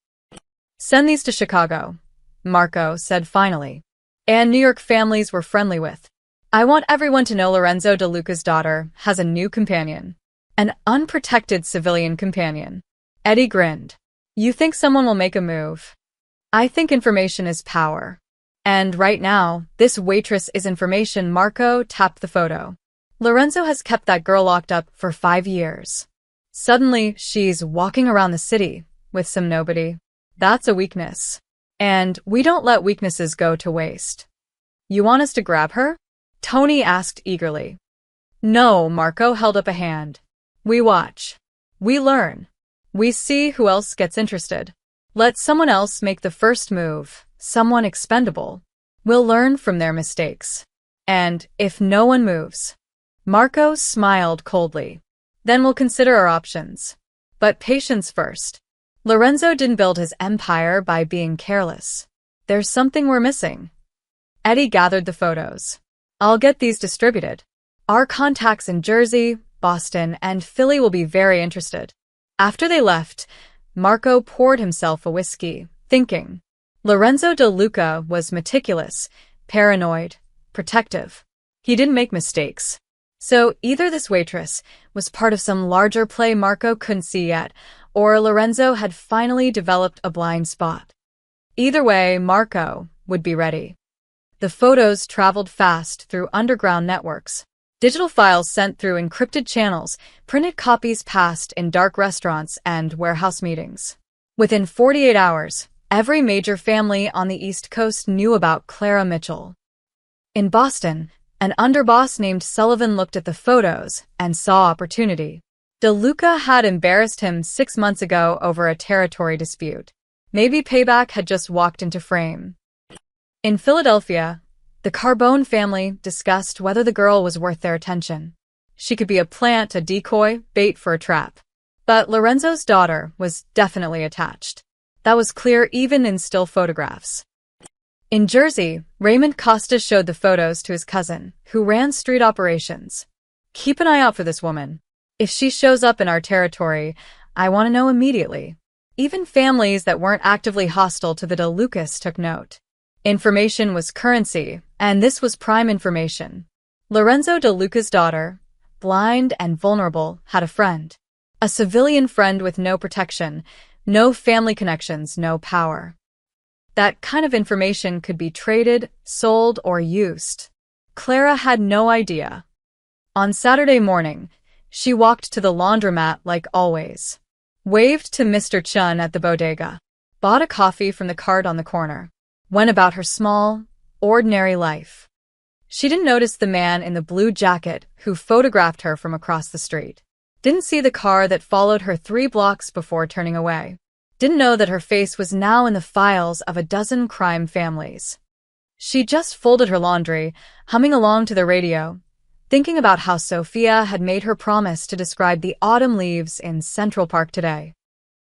Send these to Chicago, Marco said finally. And New York families we're friendly with. I want everyone to know Lorenzo De Luca's daughter has a new companion. An unprotected civilian companion. Eddie grinned. You think someone will make a move? I think information is power. And right now, this waitress is information. Marco tapped the photo. Lorenzo has kept that girl locked up for 5 years. Suddenly, she's walking around the city with some nobody. That's a weakness. And we don't let weaknesses go to waste. You want us to grab her? Tony asked eagerly. No, Marco held up a hand. We watch. We learn. We see who else gets interested. Let someone else make the first move, someone expendable. We'll learn from their mistakes. And if no one moves, Marco smiled coldly. Then we'll consider our options. But patience first. Lorenzo didn't build his empire by being careless. There's something we're missing. Eddie gathered the photos. I'll get these distributed. Our contacts in Jersey, Boston, and Philly will be very interested. After they left, Marco poured himself a whiskey, thinking. Lorenzo De Luca was meticulous, paranoid, protective. He didn't make mistakes. So either this waitress was part of some larger play Marco couldn't see yet, or Lorenzo had finally developed a blind spot. Either way, Marco would be ready. The photos traveled fast through underground networks. Digital files sent through encrypted channels, printed copies passed in dark restaurants and warehouse meetings. Within 48 hours, every major family on the East Coast knew about Clara Mitchell. In Boston, an underboss named Sullivan looked at the photos and saw opportunity. DeLuca had embarrassed him 6 months ago over a territory dispute. Maybe payback had just walked into frame. In Philadelphia, the Carbone family discussed whether the girl was worth their attention. She could be a plant, a decoy, bait for a trap. But Lorenzo's daughter was definitely attached. That was clear even in still photographs. In Jersey, Raymond Costa showed the photos to his cousin, who ran street operations. "Keep an eye out for this woman. If she shows up in our territory, I want to know immediately." Even families that weren't actively hostile to the DeLucas took note. Information was currency, and this was prime information. Lorenzo DeLuca's daughter, blind and vulnerable, had a friend. A civilian friend with no protection, no family connections, no power. That kind of information could be traded, sold, or used. Clara had no idea. On Saturday morning, she walked to the laundromat like always. Waved to Mr. Chun at the bodega. Bought a coffee from the cart on the corner. Went about her small, ordinary life. She didn't notice the man in the blue jacket who photographed her from across the street. Didn't see the car that followed her 3 blocks before turning away. Didn't know that her face was now in the files of a dozen crime families. She just folded her laundry, humming along to the radio, thinking about how Sophia had made her promise to describe the autumn leaves in Central Park today.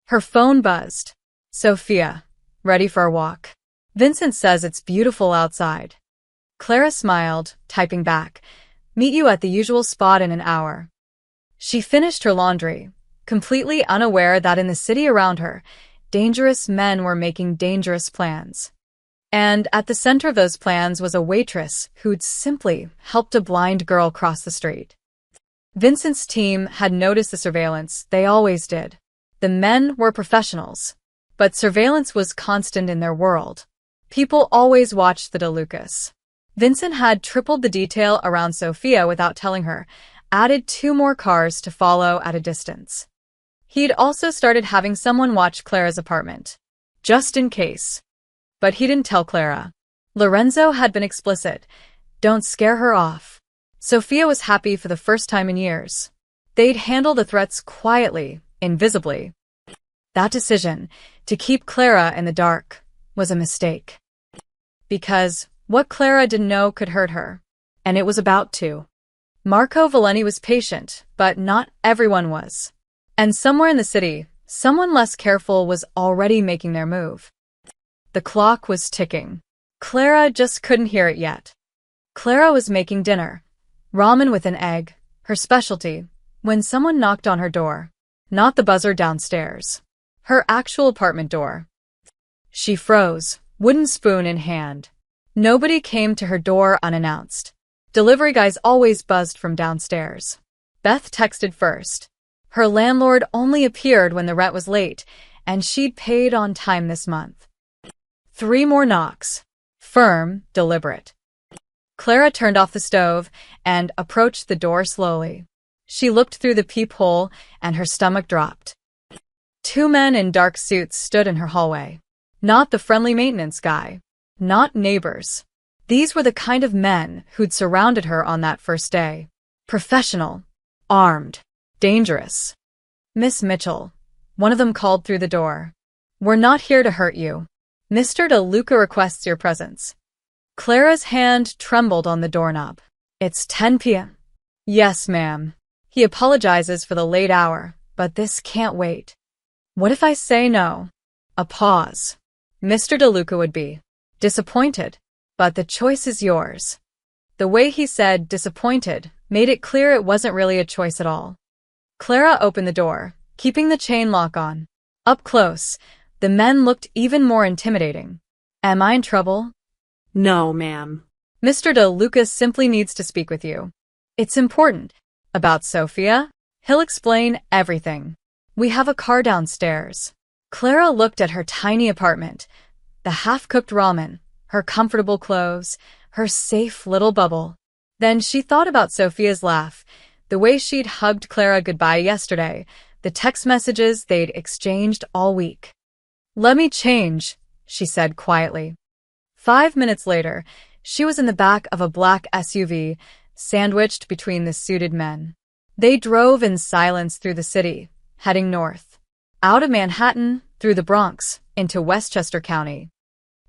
Her phone buzzed. "Sophia, ready for a walk? Vincent says it's beautiful outside." Clara smiled, typing back, "Meet you at the usual spot in an hour." She finished her laundry, completely unaware that in the city around her, dangerous men were making dangerous plans. And at the center of those plans was a waitress who'd simply helped a blind girl cross the street. Vincent's team had noticed the surveillance. They always did. The men were professionals, but surveillance was constant in their world. People always watched the DeLucas. Vincent had tripled the detail around Sophia without telling her, added 2 more cars to follow at a distance. He'd also started having someone watch Clara's apartment, just in case. But he didn't tell Clara. Lorenzo had been explicit. Don't scare her off. Sophia was happy for the first time in years. They'd handle the threats quietly, invisibly. That decision, to keep Clara in the dark, was a mistake. Because what Clara didn't know could hurt her. And it was about to. Marco Valeni was patient, but not everyone was. And somewhere in the city, someone less careful was already making their move. The clock was ticking. Clara just couldn't hear it yet. Clara was making dinner, ramen with an egg, her specialty, when someone knocked on her door. Not the buzzer downstairs. Her actual apartment door. She froze, wooden spoon in hand. Nobody came to her door unannounced. Delivery guys always buzzed from downstairs. Beth texted first. Her landlord only appeared when the rent was late, and she'd paid on time this month. 3 more knocks. Firm, deliberate. Clara turned off the stove and approached the door slowly. She looked through the peephole, and her stomach dropped. 2 men in dark suits stood in her hallway. Not the friendly maintenance guy. Not neighbors. These were the kind of men who'd surrounded her on that first day. Professional. Armed. Dangerous. "Miss Mitchell," one of them called through the door. "We're not here to hurt you. Mr. DeLuca requests your presence." Clara's hand trembled on the doorknob. "It's 10 p.m. "Yes, ma'am. He apologizes for the late hour, but this can't wait." "What if I say no?" A pause. Mr. DeLuca would be disappointed, but the choice is yours. The way he said disappointed made it clear it wasn't really a choice at all. Clara opened the door, keeping the chain lock on. Up close, the men looked even more intimidating. "Am I in trouble?" "No, ma'am." "Mr. DeLuca simply needs to speak with you. It's important. About Sophia? He'll explain everything. We have a car downstairs." Clara looked at her tiny apartment, the half-cooked ramen, her comfortable clothes, her safe little bubble. Then she thought about Sophia's laugh, the way she'd hugged Clara goodbye yesterday, the text messages they'd exchanged all week. Let me change, she said quietly. 5 minutes later, she was in the back of a black SUV, sandwiched between the suited men. They drove in silence through the city, heading north. Out of Manhattan, through the Bronx, into Westchester County.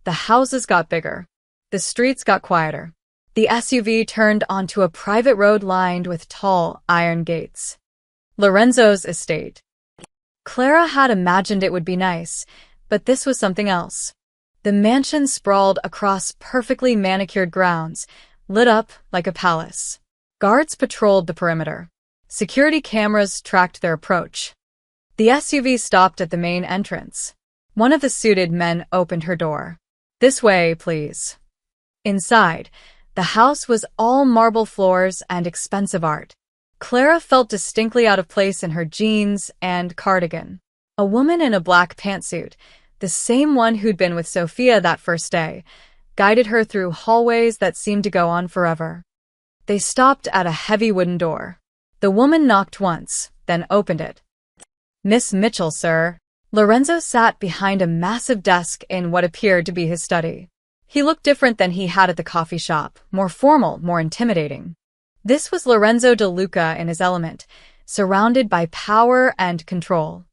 The houses got bigger. The streets got quieter. The SUV turned onto a private road lined with tall iron gates. Lorenzo's estate. Clara had imagined it would be nice, but this was something else. The mansion sprawled across perfectly manicured grounds, lit up like a palace. Guards patrolled the perimeter. Security cameras tracked their approach. The SUV stopped at the main entrance. One of the suited men opened her door. This way, please. Inside, the house was all marble floors and expensive art. Clara felt distinctly out of place in her jeans and cardigan. A woman in a black pantsuit, the same one who'd been with Sophia that first day, guided her through hallways that seemed to go on forever. They stopped at a heavy wooden door. The woman knocked once, then opened it. Miss Mitchell, sir. Lorenzo sat behind a massive desk in what appeared to be his study. He looked different than he had at the coffee shop, more formal, more intimidating. This was Lorenzo De Luca in his element, surrounded by power and control.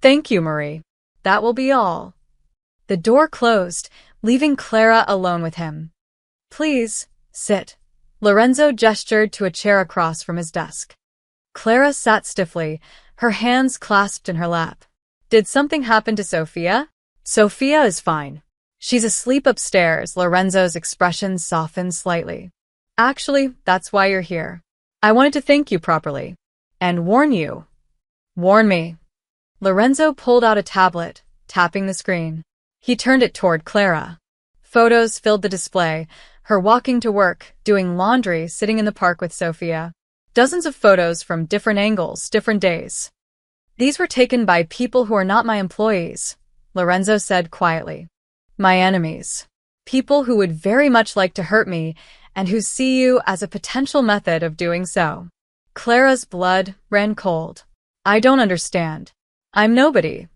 Thank you, Marie. That will be all. The door closed, leaving Clara alone with him. Please, sit. Lorenzo gestured to a chair across from his desk. Clara sat stiffly, her hands clasped in her lap. Did something happen to Sophia? Sophia is fine. She's asleep upstairs. Lorenzo's expression softened slightly. Actually, that's why you're here. I wanted to thank you properly. And warn you. Warn me. Lorenzo pulled out a tablet, tapping the screen. He turned it toward Clara. Photos filled the display, her walking to work, doing laundry, sitting in the park with Sophia. Dozens of photos from different angles, different days. These were taken by people who are not my employees, Lorenzo said quietly. My enemies. People who would very much like to hurt me and who see you as a potential method of doing so. Clara's blood ran cold. I don't understand. I'm nobody.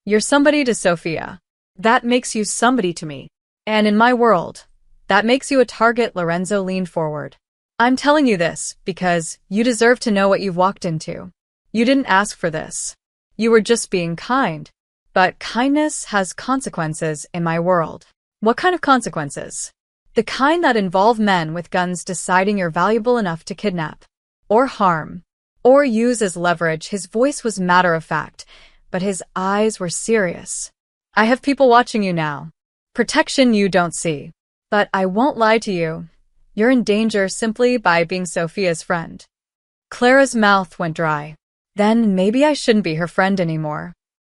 You're somebody to Sophia. That makes you somebody to me. And in my world, that makes you a target. Lorenzo leaned forward. I'm telling you this because you deserve to know what you've walked into. You didn't ask for this. You were just being kind. But kindness has consequences in my world. What kind of consequences? The kind that involve men with guns deciding you're valuable enough to kidnap, or harm, or use as leverage. His voice was matter-of-fact, but his eyes were serious. I have people watching you now. Protection you don't see. But I won't lie to you. You're in danger simply by being Sophia's friend. Clara's mouth went dry. Then maybe I shouldn't be her friend anymore.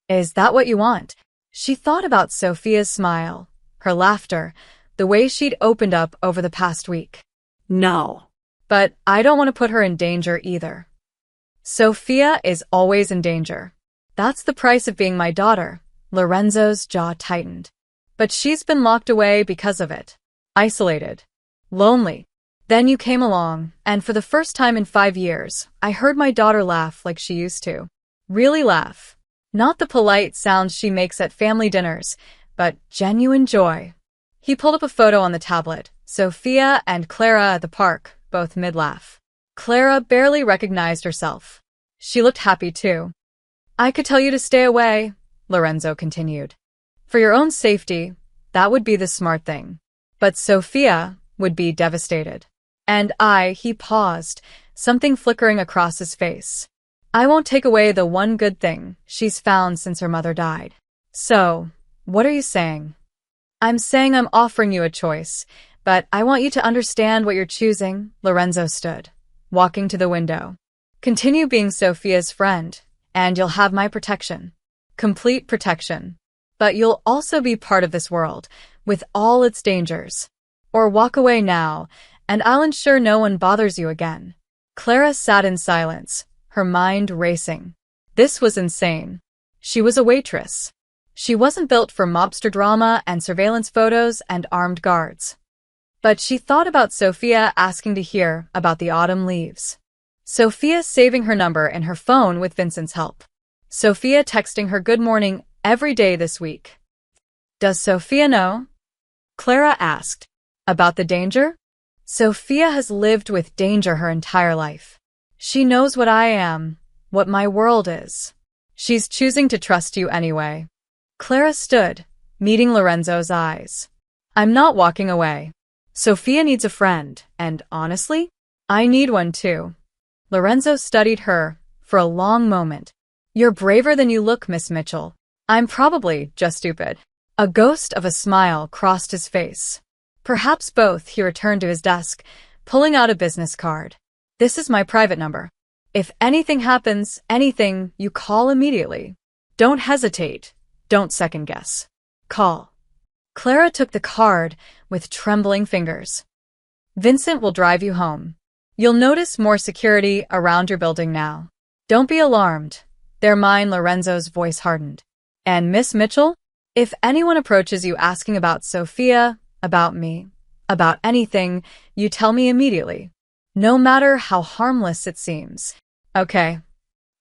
Is that what you want? She thought about Sophia's smile, her laughter, the way she'd opened up over the past week. No. But I don't want to put her in danger either. Sophia is always in danger. That's the price of being my daughter. Lorenzo's jaw tightened. But she's been locked away because of it. Isolated. Lonely. Then you came along, and for the first time in 5 years, I heard my daughter laugh like she used to. Really laugh. Not the polite sounds she makes at family dinners, but genuine joy. He pulled up a photo on the tablet, Sophia and Clara at the park, both mid-laugh. Clara barely recognized herself. She looked happy too. I could tell you to stay away, Lorenzo continued. For your own safety, that would be the smart thing. But Sophia would be devastated. And he paused, something flickering across his face. I won't take away the one good thing she's found since her mother died. So, what are you saying? I'm saying I'm offering you a choice, but I want you to understand what you're choosing. Lorenzo stood, walking to the window. Continue being Sophia's friend, and you'll have my protection. Complete protection. But you'll also be part of this world, with all its dangers. Or walk away now, and I'll ensure no one bothers you again. Clara sat in silence, her mind racing. This was insane. She was a waitress. She wasn't built for mobster drama and surveillance photos and armed guards. But she thought about Sophia asking to hear about the autumn leaves. Sophia saving her number in her phone with Vincent's help. Sophia texting her good morning every day this week. Does Sophia know? Clara asked. About the danger? Sophia has lived with danger her entire life. She knows what I am, what my world is. She's choosing to trust you anyway. Clara stood, meeting Lorenzo's eyes. I'm not walking away. Sophia needs a friend, and honestly, I need one too. Lorenzo studied her for a long moment. You're braver than you look, Miss Mitchell. I'm probably just stupid. A ghost of a smile crossed his face. Perhaps both, he returned to his desk, pulling out a business card. This is my private number. If anything happens, anything, you call immediately. Don't hesitate. Don't second guess. Call. Clara took the card with trembling fingers. Vincent will drive you home. You'll notice more security around your building now. Don't be alarmed. They're mine, Lorenzo's voice hardened. And Miss Mitchell? If anyone approaches you asking about Sophia, about me, about anything, you tell me immediately. No matter how harmless it seems. Okay.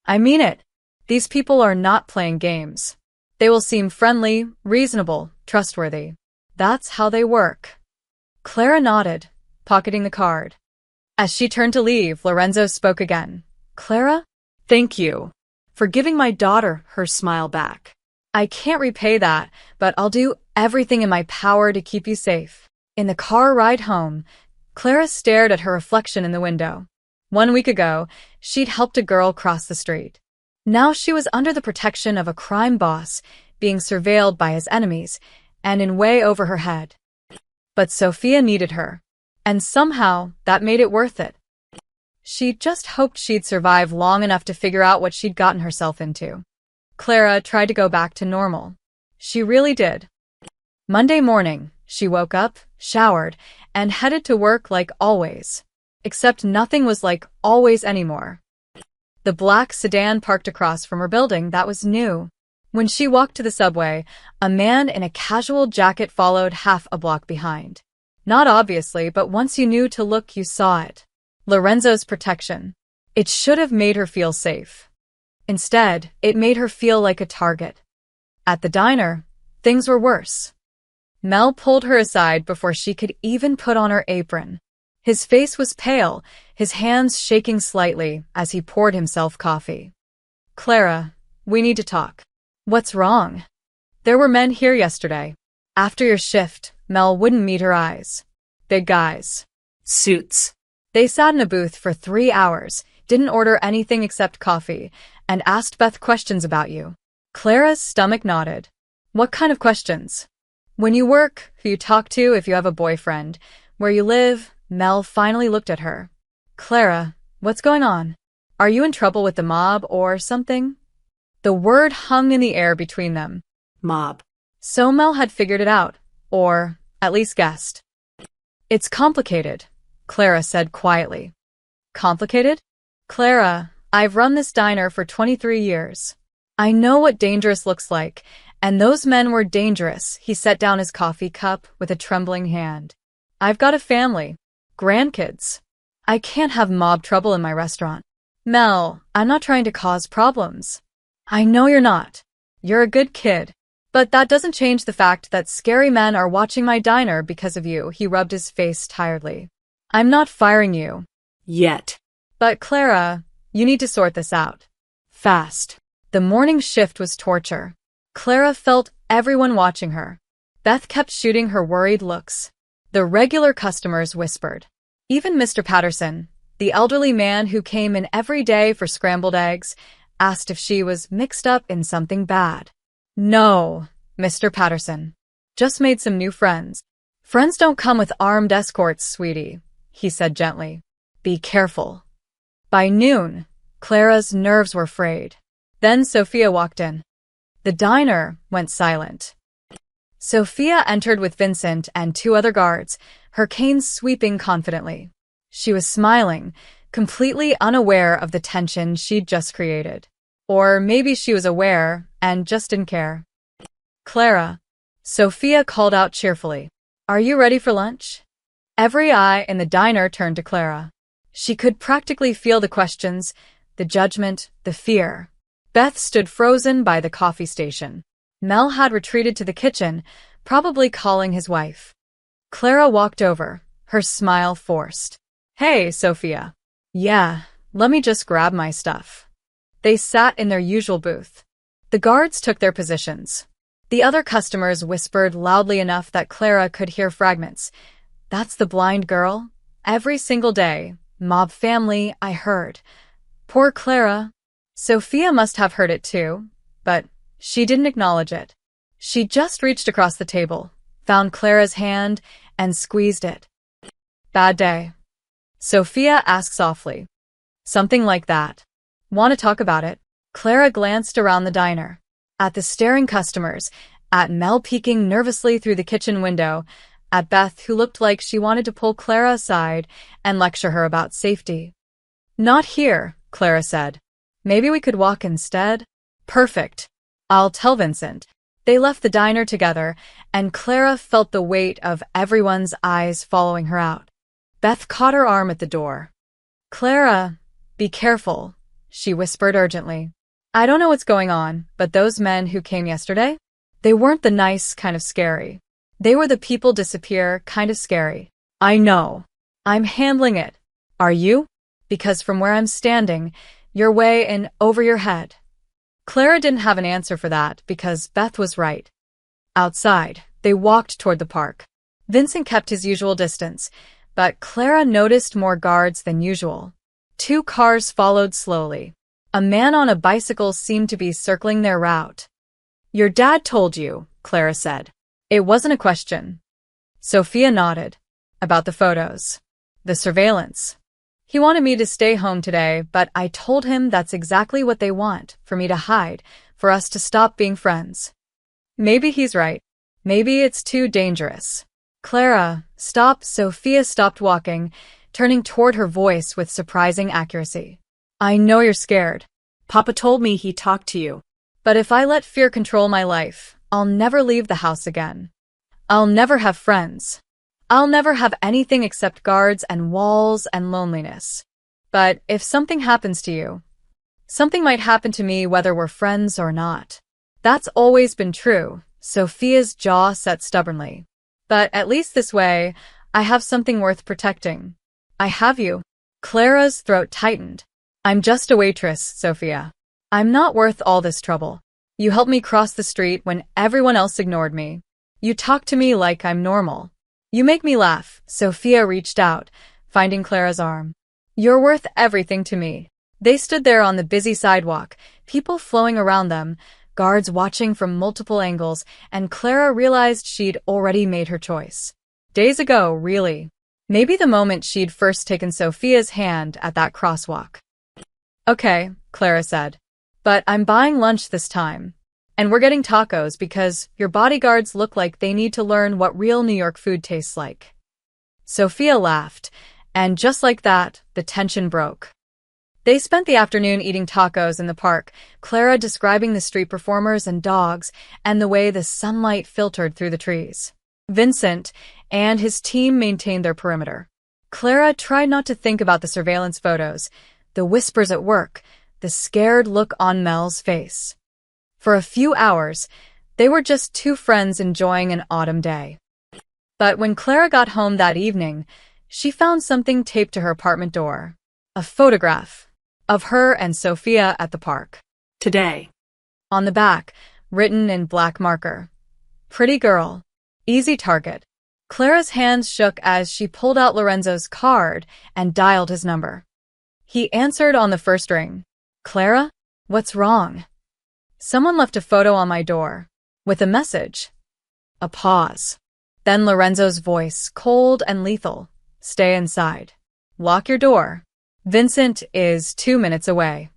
I mean it. These people are not playing games. They will seem friendly, reasonable, trustworthy. That's how they work. Clara nodded, pocketing the card. As she turned to leave, Lorenzo spoke again. Clara? Thank you for giving my daughter her smile back. I can't repay that, but I'll do everything in my power to keep you safe. In the car ride home, Clara stared at her reflection in the window. 1 week ago, she'd helped a girl cross the street. Now she was under the protection of a crime boss, being surveilled by his enemies, and in way over her head. But Sophia needed her, and somehow that made it worth it. She just hoped she'd survive long enough to figure out what she'd gotten herself into. Clara tried to go back to normal. She really did. Monday morning, she woke up, showered, and headed to work like always. Except nothing was like always anymore. The black sedan parked across from her building that was new. When she walked to the subway, a man in a casual jacket followed half a block behind. Not obviously, but once you knew to look, you saw it. Lorenzo's protection. It should have made her feel safe. Instead, it made her feel like a target. At the diner, things were worse. Mel pulled her aside before she could even put on her apron. His face was pale, his hands shaking slightly as he poured himself coffee. Clara, we need to talk. What's wrong? There were men here yesterday. After your shift, Mel wouldn't meet her eyes. Big guys. Suits. They sat in a booth for 3 hours, didn't order anything except coffee, and asked Beth questions about you. Clara's stomach nodded. What kind of questions? When you work, who you talk to, if you have a boyfriend, where you live. Mel finally looked at her. Clara, what's going on? Are you in trouble with the mob or something? The word hung in the air between them. Mob. So Mel had figured it out, or at least guessed. It's complicated, Clara said quietly. Complicated? Clara, I've run this diner for 23 years. I know what dangerous looks like, and those men were dangerous. He set down his coffee cup with a trembling hand. I've got a family. Grandkids. I can't have mob trouble in my restaurant. Mel, I'm not trying to cause problems. I know you're not. You're a good kid. But that doesn't change the fact that scary men are watching my diner because of you. He rubbed his face tiredly. I'm not firing you. Yet. But Clara, you need to sort this out. Fast. The morning shift was torture. Clara felt everyone watching her. Beth kept shooting her worried looks. The regular customers whispered. Even Mr. Patterson, the elderly man who came in every day for scrambled eggs, asked if she was mixed up in something bad. No, Mr. Patterson. Just made some new friends. Friends don't come with armed escorts, sweetie, he said gently. Be careful. By noon, Clara's nerves were frayed. Then Sophia walked in. The diner went silent. Sophia entered with Vincent and 2 other guards, her cane sweeping confidently. She was smiling, completely unaware of the tension she'd just created. Or maybe she was aware and just didn't care. Clara, Sophia called out cheerfully. Are you ready for lunch? Every eye in the diner turned to Clara. She could practically feel the questions, the judgment, the fear. Beth stood frozen by the coffee station. Mel had retreated to the kitchen, probably calling his wife. Clara walked over, her smile forced. Hey, Sophia. Yeah, let me just grab my stuff. They sat in their usual booth. The guards took their positions. The other customers whispered loudly enough that Clara could hear fragments. That's the blind girl? Every single day. Mob family, I heard. Poor Clara. Sophia must have heard it too, but she didn't acknowledge it. She just reached across the table, found Clara's hand, and squeezed it. Bad day. Sophia asked softly. Something like that. Want to talk about it? Clara glanced around the diner. At the staring customers, at Mel peeking nervously through the kitchen window, at Beth who looked like she wanted to pull Clara aside and lecture her about safety. Not here, Clara said. Maybe we could walk instead? Perfect. I'll tell Vincent. They left the diner together, and Clara felt the weight of everyone's eyes following her out. Beth caught her arm at the door. Clara, be careful, she whispered urgently. I don't know what's going on, but those men who came yesterday? They weren't the nice kind of scary. They were the people disappear kind of scary. I know. I'm handling it. Are you? Because from where I'm standing, you're way in over your head. Clara didn't have an answer for that because Beth was right. Outside, they walked toward the park. Vincent kept his usual distance, but Clara noticed more guards than usual. 2 cars followed slowly. A man on a bicycle seemed to be circling their route. Your dad told you, Clara said. It wasn't a question. Sophia nodded. About the photos. The surveillance. He wanted me to stay home today, but I told him that's exactly what they want, for me to hide, for us to stop being friends. Maybe he's right. Maybe it's too dangerous. Clara, stop. Sophia stopped walking, turning toward her voice with surprising accuracy. I know you're scared. Papa told me he talked to you. But if I let fear control my life, I'll never leave the house again. I'll never have friends. I'll never have anything except guards and walls and loneliness. But if something happens to you, something might happen to me whether we're friends or not. That's always been true. Sophia's jaw set stubbornly. But at least this way, I have something worth protecting. I have you. Clara's throat tightened. I'm just a waitress, Sophia. I'm not worth all this trouble. You helped me cross the street when everyone else ignored me. You talk to me like I'm normal. You make me laugh. Sophia reached out, finding Clara's arm. You're worth everything to me. They stood there on the busy sidewalk, people flowing around them, guards watching from multiple angles, and Clara realized she'd already made her choice. Days ago, really. Maybe the moment she'd first taken Sophia's hand at that crosswalk. Okay, Clara said. But I'm buying lunch this time. And we're getting tacos because your bodyguards look like they need to learn what real New York food tastes like. Sophia laughed, and just like that, the tension broke. They spent the afternoon eating tacos in the park, Clara describing the street performers and dogs and the way the sunlight filtered through the trees. Vincent and his team maintained their perimeter. Clara tried not to think about the surveillance photos, the whispers at work, the scared look on Mel's face. For a few hours, they were just 2 friends enjoying an autumn day. But when Clara got home that evening, she found something taped to her apartment door. A photograph of her and Sophia at the park. Today. On the back, written in black marker. Pretty girl. Easy target. Clara's hands shook as she pulled out Lorenzo's card and dialed his number. He answered on the first ring. Clara? What's wrong? Someone left a photo on my door. With a message. A pause. Then Lorenzo's voice, cold and lethal. Stay inside. Lock your door. Vincent is 2 minutes away.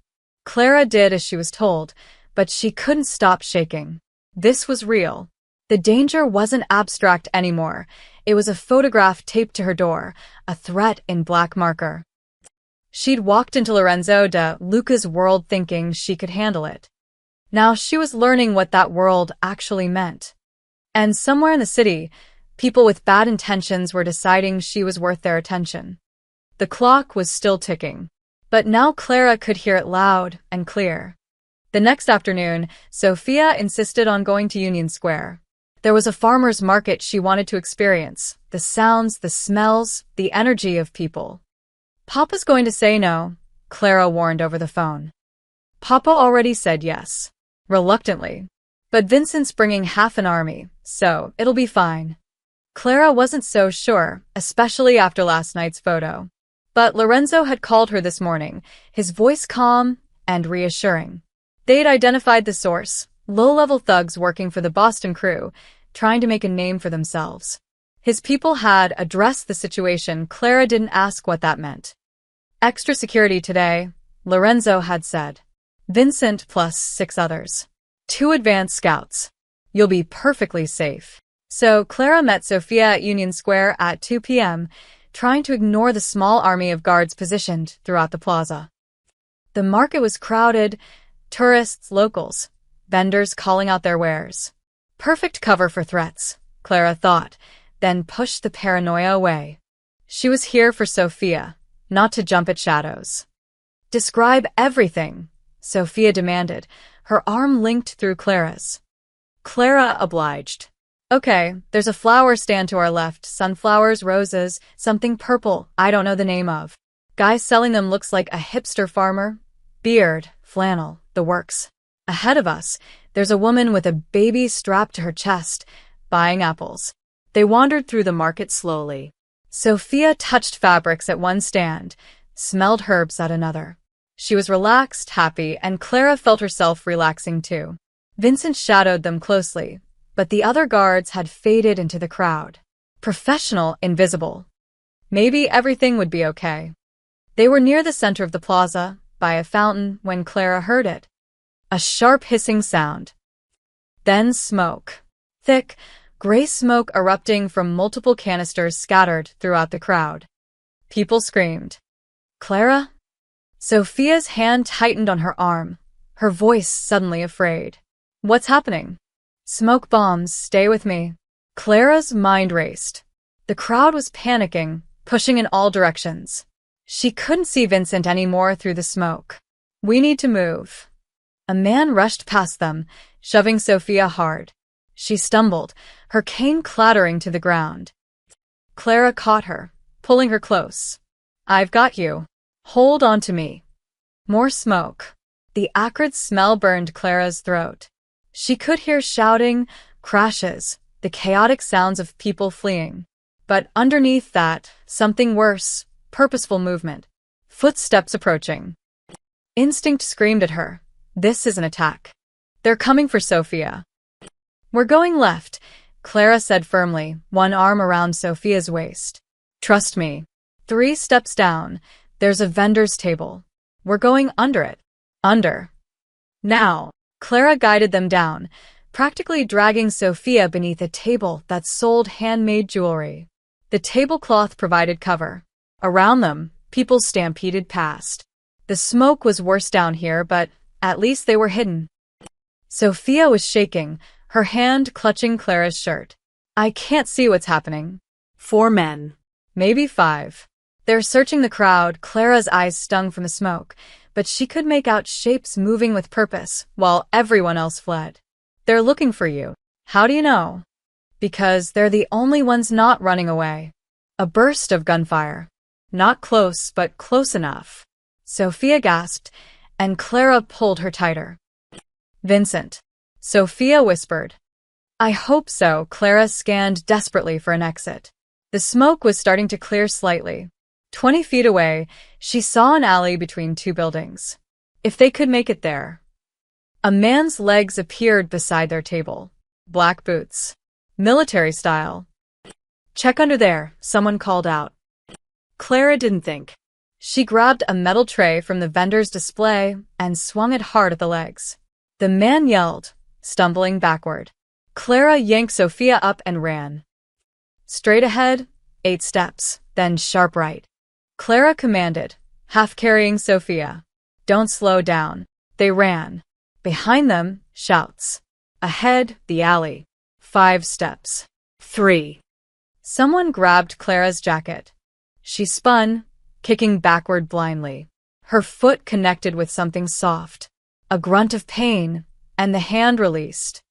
Clara did as she was told, but she couldn't stop shaking. This was real. The danger wasn't abstract anymore. It was a photograph taped to her door, a threat in black marker. She'd walked into Lorenzo de Luca's world thinking she could handle it. Now she was learning what that world actually meant. And somewhere in the city, people with bad intentions were deciding she was worth their attention. The clock was still ticking, but now Clara could hear it loud and clear. The next afternoon, Sophia insisted on going to Union Square. There was a farmer's market she wanted to experience, the sounds, the smells, the energy of people. Papa's going to say no, Clara warned over the phone. Papa already said yes. Reluctantly. But Vincent's bringing half an army, so it'll be fine. Clara wasn't so sure, especially after last night's photo. But Lorenzo had called her this morning, his voice calm and reassuring. They'd identified the source, low-level thugs working for the Boston crew, trying to make a name for themselves. His people had addressed the situation. Clara didn't ask what that meant. Extra security today, Lorenzo had said. Vincent plus 6 others. 2 advanced scouts. You'll be perfectly safe. So Clara met Sophia at Union Square at 2 p.m., trying to ignore the small army of guards positioned throughout the plaza. The market was crowded, tourists, locals, vendors calling out their wares. Perfect cover for threats, Clara thought, then pushed the paranoia away. She was here for Sophia, not to jump at shadows. Describe everything, Sophia demanded, her arm linked through Clara's. Clara obliged. Okay, there's a flower stand to our left, sunflowers, roses, something purple, I don't know the name of. Guy selling them looks like a hipster farmer. Beard, flannel, the works. Ahead of us, there's a woman with a baby strapped to her chest, buying apples. They wandered through the market slowly. Sophia touched fabrics at one stand, smelled herbs at another. She was relaxed, happy, and Clara felt herself relaxing too. Vincent shadowed them closely, but the other guards had faded into the crowd. Professional, invisible. Maybe everything would be okay. They were near the center of the plaza, by a fountain, when Clara heard it. A sharp hissing sound. Then smoke. Thick, gray smoke erupting from multiple canisters scattered throughout the crowd. People screamed. Clara? Sophia's hand tightened on her arm, her voice suddenly afraid. What's happening? Smoke bombs, stay with me. Clara's mind raced. The crowd was panicking, pushing in all directions. She couldn't see Vincent anymore through the smoke. We need to move. A man rushed past them, shoving Sophia hard. She stumbled, her cane clattering to the ground. Clara caught her, pulling her close. I've got you. Hold on to me. More smoke. The acrid smell burned Clara's throat. She could hear shouting, crashes, the chaotic sounds of people fleeing. But underneath that, something worse, purposeful movement. Footsteps approaching. Instinct screamed at her. This is an attack. They're coming for Sophia. We're going left, Clara said firmly, one arm around Sophia's waist. Trust me. 3 steps down, there's a vendor's table. We're going under it. Under. Now. Clara guided them down, practically dragging Sophia beneath a table that sold handmade jewelry. The tablecloth provided cover. Around them, people stampeded past. The smoke was worse down here, but at least they were hidden. Sophia was shaking, her hand clutching Clara's shirt. I can't see what's happening. 4 men. Maybe 5. They're searching the crowd. Clara's eyes stung from the smoke, but she could make out shapes moving with purpose, while everyone else fled. They're looking for you. How do you know? Because they're the only ones not running away. A burst of gunfire. Not close, but close enough. Sophia gasped, and Clara pulled her tighter. Vincent. Sophia whispered. I hope so. Clara scanned desperately for an exit. The smoke was starting to clear slightly. 20 feet away, she saw an alley between 2 buildings. If they could make it there. A man's legs appeared beside their table. Black boots. Military style. Check under there, someone called out. Clara didn't think. She grabbed a metal tray from the vendor's display and swung it hard at the legs. The man yelled, stumbling backward. Clara yanked Sophia up and ran. Straight ahead, 8 steps, then sharp right. Clara commanded, half carrying Sophia. Don't slow down. They ran. Behind them, shouts. Ahead, the alley. 5 steps. 3. Someone grabbed Clara's jacket. She spun, kicking backward blindly. Her foot connected with something soft. A grunt of pain, and the hand released.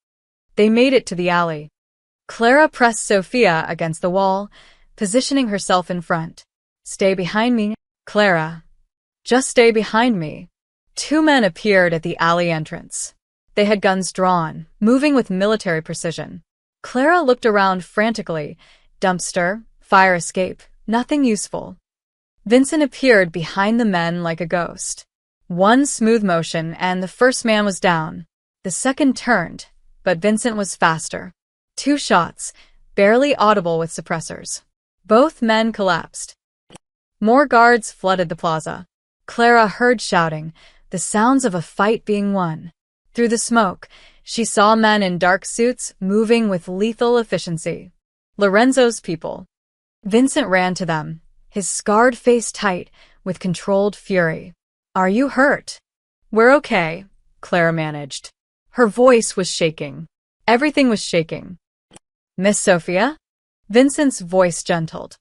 They made it to the alley. Clara pressed Sophia against the wall, positioning herself in front. Stay behind me, Clara. Just stay behind me. Two men appeared at the alley entrance. They had guns drawn, moving with military precision. Clara looked around frantically. Dumpster, fire escape, nothing useful. Vincent appeared behind the men like a ghost. One smooth motion and the first man was down. The second turned, but Vincent was faster. 2 shots, barely audible with suppressors. Both men collapsed. More guards flooded the plaza. Clara heard shouting, the sounds of a fight being won. Through the smoke, she saw men in dark suits moving with lethal efficiency. Lorenzo's people. Vincent ran to them, his scarred face tight with controlled fury. Are you hurt? We're okay, Clara managed. Her voice was shaking. Everything was shaking. Miss Sophia? Vincent's voice gentled.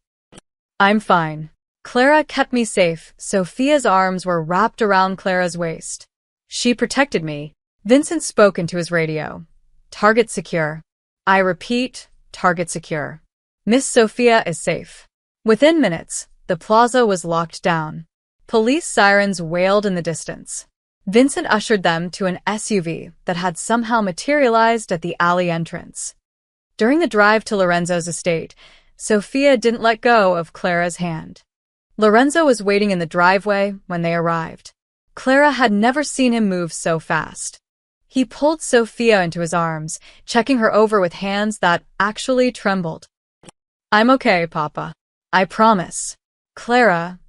I'm fine. Clara kept me safe. Sophia's arms were wrapped around Clara's waist. She protected me. Vincent spoke into his radio. Target secure. I repeat, target secure. Miss Sophia is safe. Within minutes, the plaza was locked down. Police sirens wailed in the distance. Vincent ushered them to an SUV that had somehow materialized at the alley entrance. During the drive to Lorenzo's estate, Sophia didn't let go of Clara's hand. Lorenzo was waiting in the driveway when they arrived. Clara had never seen him move so fast. He pulled Sophia into his arms, checking her over with hands that actually trembled. I'm okay, Papa. I promise. Clara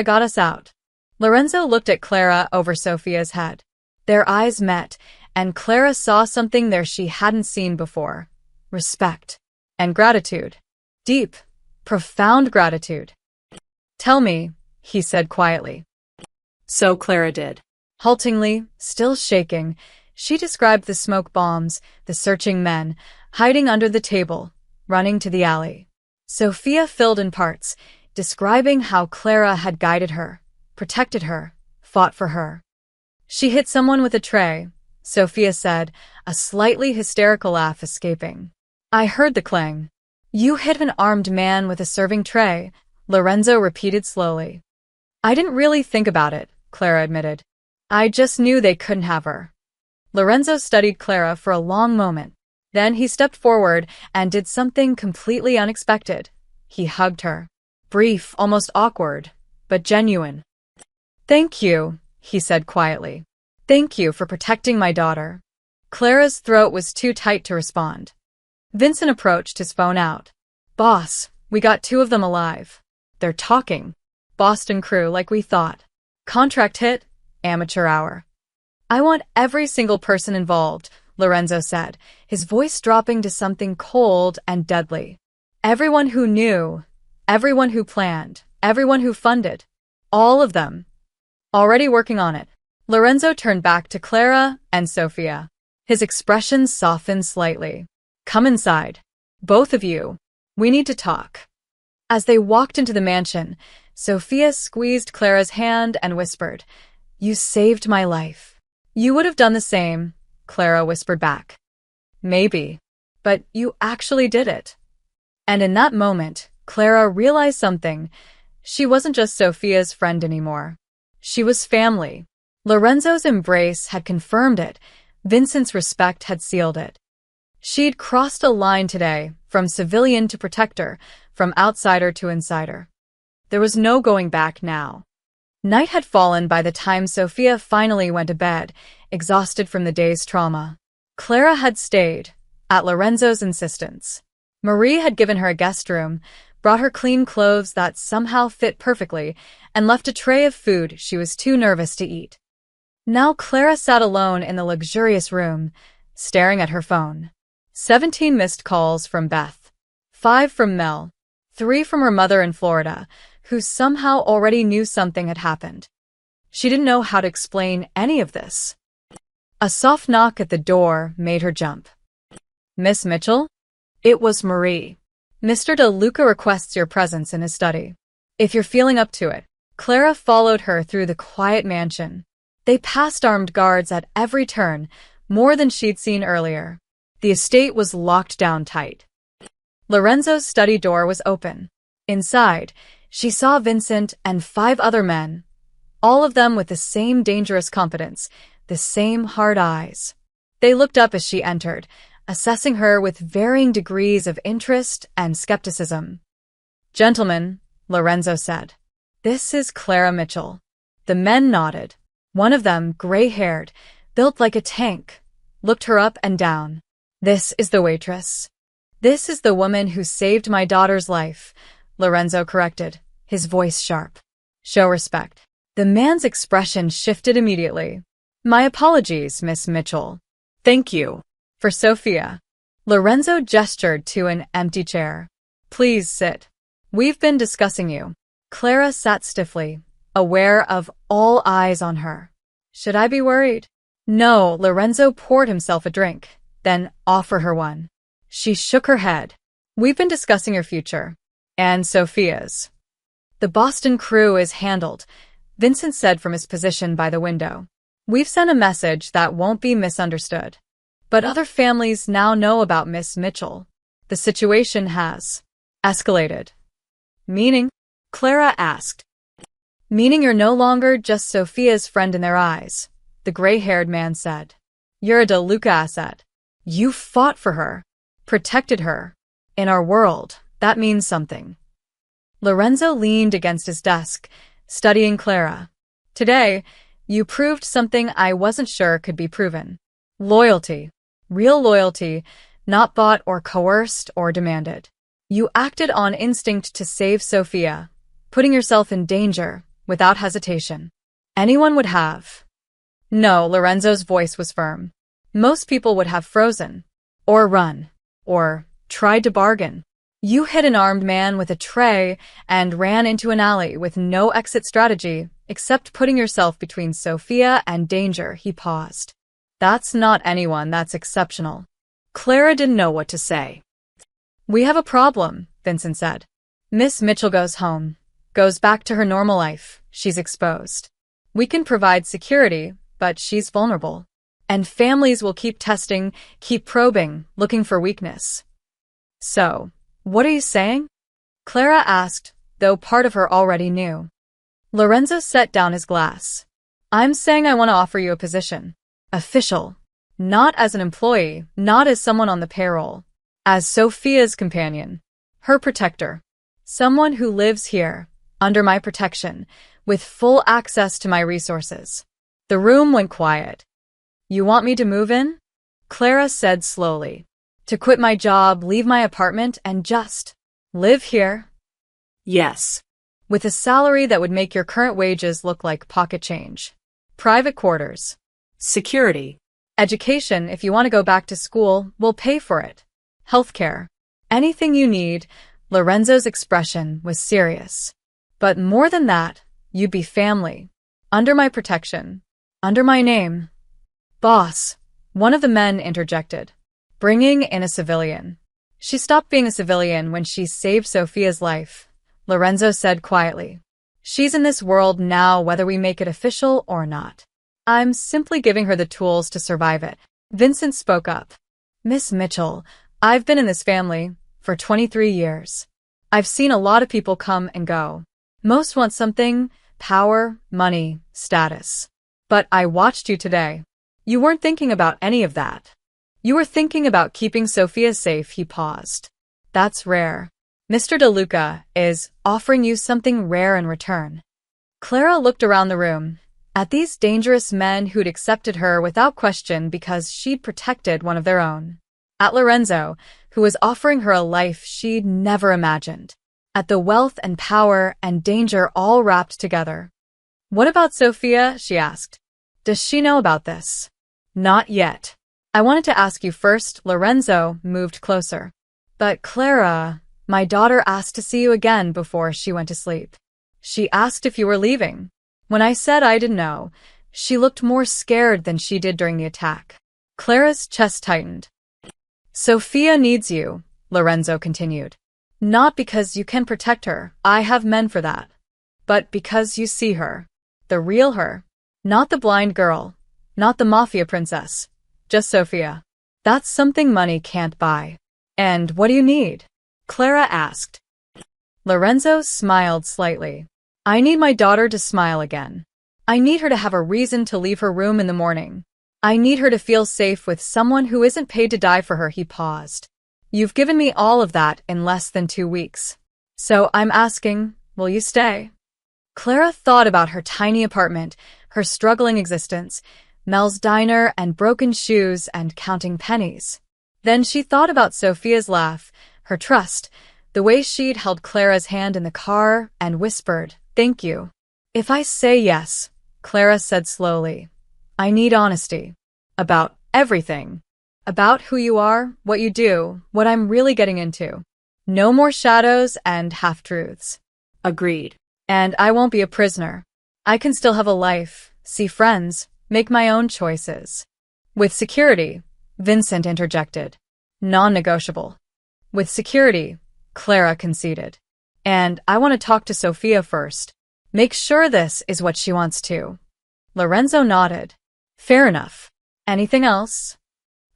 got us out. Lorenzo looked at Clara over Sophia's head. Their eyes met, and Clara saw something there she hadn't seen before. Respect. And gratitude. Deep, profound gratitude. Tell me, he said quietly. So Clara did. Haltingly, still shaking, she described the smoke bombs, the searching men, hiding under the table, running to the alley. Sophia filled in parts, describing how Clara had guided her, protected her, fought for her. She hit someone with a tray, Sophia said, a slightly hysterical laugh escaping. I heard the clang. You hit an armed man with a serving tray, Lorenzo repeated slowly. I didn't really think about it, Clara admitted. I just knew they couldn't have her. Lorenzo studied Clara for a long moment. Then he stepped forward and did something completely unexpected. He hugged her. Brief, almost awkward, but genuine. Thank you, he said quietly. Thank you for protecting my daughter. Clara's throat was too tight to respond. Vincent approached, his phone out. Boss, we got 2 of them alive. They're talking. Boston crew like we thought. Contract hit, amateur hour. I want every single person involved, Lorenzo said, his voice dropping to something cold and deadly. Everyone who knew, everyone who planned, everyone who funded. All of them. Already working on it. Lorenzo turned back to Clara and Sophia. His expression softened slightly. Come inside. Both of you. We need to talk. As they walked into the mansion, Sophia squeezed Clara's hand and whispered, You saved my life. You would have done the same, Clara whispered back. Maybe. But you actually did it. And in that moment, Clara realized something. She wasn't just Sophia's friend anymore. She was family. Lorenzo's embrace had confirmed it. Vincent's respect had sealed it. She'd crossed a line today, from civilian to protector, from outsider to insider. There was no going back now. Night had fallen by the time Sophia finally went to bed, exhausted from the day's trauma. Clara had stayed, at Lorenzo's insistence. Marie had given her a guest room, brought her clean clothes that somehow fit perfectly, and left a tray of food she was too nervous to eat. Now Clara sat alone in the luxurious room, staring at her phone. 17 missed calls from Beth. 5 from Mel. 3 from her mother in Florida, who somehow already knew something had happened. She didn't know how to explain any of this. A soft knock at the door made her jump. Miss Mitchell? It was Marie. Mr. De Luca requests your presence in his study. If you're feeling up to it. Clara followed her through the quiet mansion. They passed armed guards at every turn, more than she'd seen earlier. The estate was locked down tight. Lorenzo's study door was open. Inside, she saw Vincent and 5 other men, all of them with the same dangerous confidence, the same hard eyes. They looked up as she entered, assessing her with varying degrees of interest and skepticism. "Gentlemen," Lorenzo said, "this is Clara Mitchell." The men nodded. One of them, gray-haired, built like a tank, looked her up and down. "This is the waitress." "This is the woman who saved my daughter's life," Lorenzo corrected, his voice sharp. "Show respect." The man's expression shifted immediately. "My apologies, Miss Mitchell." "Thank you." "For Sophia." Lorenzo gestured to an empty chair. "Please sit. We've been discussing you." Clara sat stiffly, aware of all eyes on her. "Should I be worried?" "No." Lorenzo poured himself a drink, then offered her one. She shook her head. "We've been discussing your future. And Sophia's." "The Boston crew is handled," Vincent said from his position by the window. "We've sent a message that won't be misunderstood. But other families now know about Miss Mitchell. The situation has escalated." "Meaning?" Clara asked. "Meaning you're no longer just Sophia's friend in their eyes," the gray-haired man said. "You're a DeLuca asset. You fought for her, protected her. In our world, that means something." Lorenzo leaned against his desk, studying Clara. "Today, you proved something I wasn't sure could be proven. Loyalty. Real loyalty, not bought or coerced or demanded. You acted on instinct to save Sophia, putting yourself in danger without hesitation. Anyone would have." "No," Lorenzo's voice was firm. "Most people would have frozen, or run, or tried to bargain. You hit an armed man with a tray and ran into an alley with no exit strategy except putting yourself between Sophia and danger." He paused. "That's not anyone, that's exceptional." Clara didn't know what to say. "We have a problem," Vincent said. "Miss Mitchell goes home, goes back to her normal life. She's exposed. We can provide security, but she's vulnerable. And families will keep testing, keep probing, looking for weakness." "So, what are you saying?" Clara asked, though part of her already knew. Lorenzo set down his glass. "I'm saying I want to offer you a position. Official. Not as an employee, not as someone on the payroll. As Sophia's companion. Her protector. Someone who lives here, under my protection, with full access to my resources." The room went quiet. "You want me to move in?" Clara said slowly. "To quit my job, leave my apartment, and just live here?" "Yes." "With a salary that would make your current wages look like pocket change. Private quarters. Security. Education, if you want to go back to school, we'll pay for it. Healthcare. Anything you need." Lorenzo's expression was serious. "But more than that, you'd be family. Under my protection. Under my name." "Boss," one of the men interjected. "Bringing in a civilian." "She stopped being a civilian when she saved Sophia's life," Lorenzo said quietly. "She's in this world now whether we make it official or not. I'm simply giving her the tools to survive it." Vincent spoke up. "Miss Mitchell, I've been in this family for 23 years. I've seen a lot of people come and go. Most want something, power, money, status. But I watched you today. You weren't thinking about any of that. You were thinking about keeping Sophia safe." He paused. "That's rare. Mr. DeLuca is offering you something rare in return." Clara looked around the room, at these dangerous men who'd accepted her without question because she'd protected one of their own. At Lorenzo, who was offering her a life she'd never imagined. At the wealth and power and danger all wrapped together. "What about Sophia?" she asked. "Does she know about this?" "Not yet. I wanted to ask you first." Lorenzo moved closer. "But Clara, my daughter asked to see you again before she went to sleep. She asked if you were leaving. When I said I didn't know, she looked more scared than she did during the attack." Clara's chest tightened. "Sophia needs you," Lorenzo continued. "Not because you can protect her, I have men for that. But because you see her. The real her. Not the blind girl. Not the Mafia princess. Just Sophia. That's something money can't buy. And what do you need? Clara asked. Lorenzo smiled slightly. I need my daughter to smile again. I need her to have a reason to leave her room in the morning. I need her to feel safe with someone who isn't paid to die for her. He paused. You've given me all of that in less than 2 weeks. So I'm asking, will you stay? Clara thought about her tiny apartment, her struggling existence, Mel's diner and broken shoes and counting pennies. Then she thought about Sophia's laugh, her trust, the way she'd held Clara's hand in the car and whispered, "Thank you." If I say yes, Clara said slowly, I need honesty. About everything. About who you are, what you do, what I'm really getting into. No more shadows and half-truths. Agreed. And I won't be a prisoner. I can still have a life, see friends, make my own choices. With security, Vincent interjected. Non-negotiable. With security, Clara conceded. And I want to talk to Sophia first. Make sure this is what she wants to. Lorenzo nodded. Fair enough. Anything else?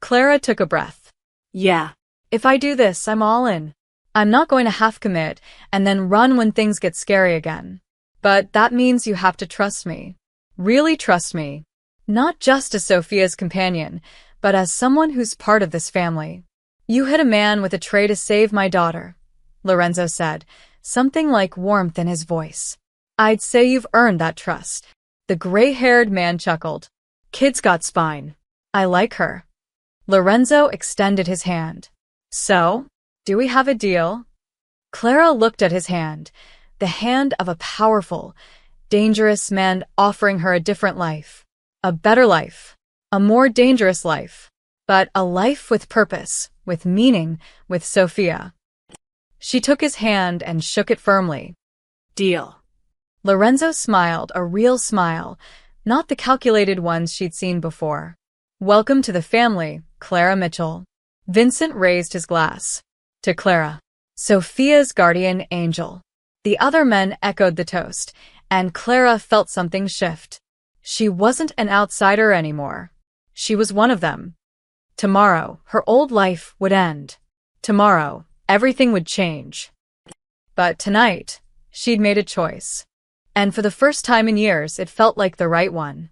Clara took a breath. Yeah. If I do this, I'm all in. I'm not going to half commit and then run when things get scary again. But that means you have to trust me. Really trust me. Not just as Sophia's companion, but as someone who's part of this family. You hit a man with a tray to save my daughter, Lorenzo said, something like warmth in his voice. I'd say you've earned that trust. The gray-haired man chuckled. Kid's got spine. I like her. Lorenzo extended his hand. So, do we have a deal? Clara looked at his hand, the hand of a powerful, dangerous man offering her a different life. A better life. A more dangerous life. But a life with purpose, with meaning, with Sophia. She took his hand and shook it firmly. Deal. Lorenzo smiled, a real smile, not the calculated ones she'd seen before. Welcome to the family, Clara Mitchell. Vincent raised his glass. To Clara, Sophia's guardian angel. The other men echoed the toast, and Clara felt something shift. She wasn't an outsider anymore. She was one of them. Tomorrow, her old life would end. Tomorrow, everything would change. But tonight, she'd made a choice. And for the first time in years, it felt like the right one.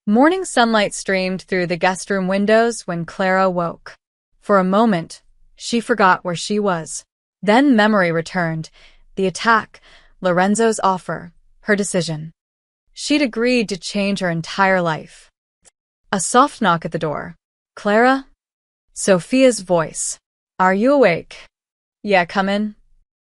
Morning sunlight streamed through the guest room windows when Clara woke. For a moment, she forgot where she was. Then memory returned. The attack, Lorenzo's offer, her decision. She'd agreed to change her entire life. A soft knock at the door. Clara? Sophia's voice. Are you awake? Yeah, come in.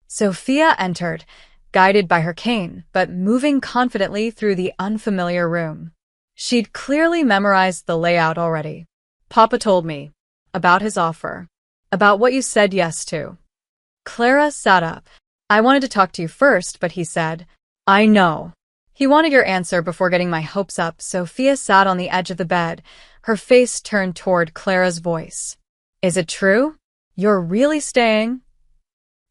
Sophia entered, guided by her cane, but moving confidently through the unfamiliar room. She'd clearly memorized the layout already. Papa told me. About his offer. About what you said yes to. Clara sat up. I wanted to talk to you first, but he said, I know. He wanted your answer before getting my hopes up. Sophia sat on the edge of the bed, her face turned toward Clara's voice. Is it true? You're really staying?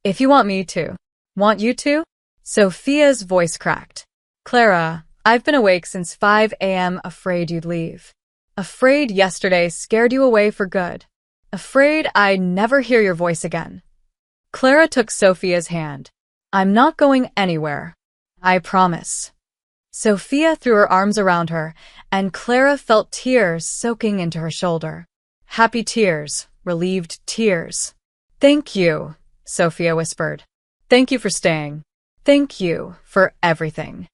If you want me to. Want you to? Sophia's voice cracked. Clara, I've been awake since 5 a.m. afraid you'd leave. Afraid yesterday scared you away for good. Afraid I'd never hear your voice again. Clara took Sophia's hand. I'm not going anywhere. I promise. Sophia threw her arms around her, and Clara felt tears soaking into her shoulder. Happy tears, relieved tears. Thank you, Sophia whispered. Thank you for staying. Thank you for everything.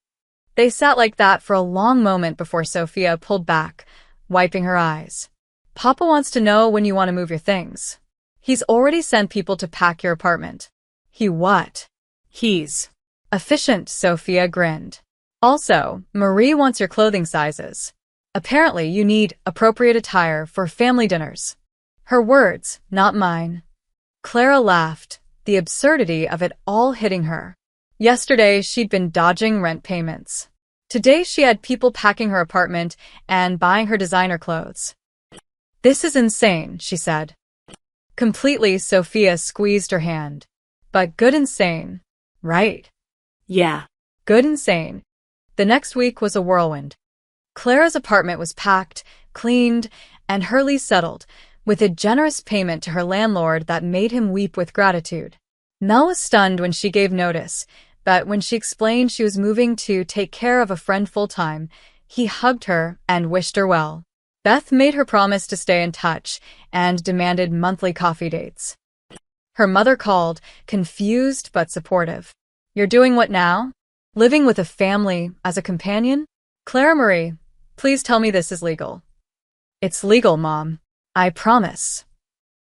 They sat like that for a long moment before Sophia pulled back, wiping her eyes. Papa wants to know when you want to move your things. He's already sent people to pack your apartment. He what? He's efficient, Sophia grinned. Also, Marie wants your clothing sizes. Apparently, you need appropriate attire for family dinners. Her words, not mine. Clara laughed, the absurdity of it all hitting her. Yesterday, she'd been dodging rent payments. Today, she had people packing her apartment and buying her designer clothes. This is insane, she said. Completely, Sophia squeezed her hand. But good insane, right? Yeah. Good insane. The next week was a whirlwind. Clara's apartment was packed, cleaned, and her lease settled, with a generous payment to her landlord that made him weep with gratitude. Mel was stunned when she gave notice, but when she explained she was moving to take care of a friend full-time, he hugged her and wished her well. Beth made her promise to stay in touch and demanded monthly coffee dates. Her mother called, confused but supportive. "You're doing what now? Living with a family as a companion? Clara Marie, please tell me this is legal." "It's legal, Mom. I promise."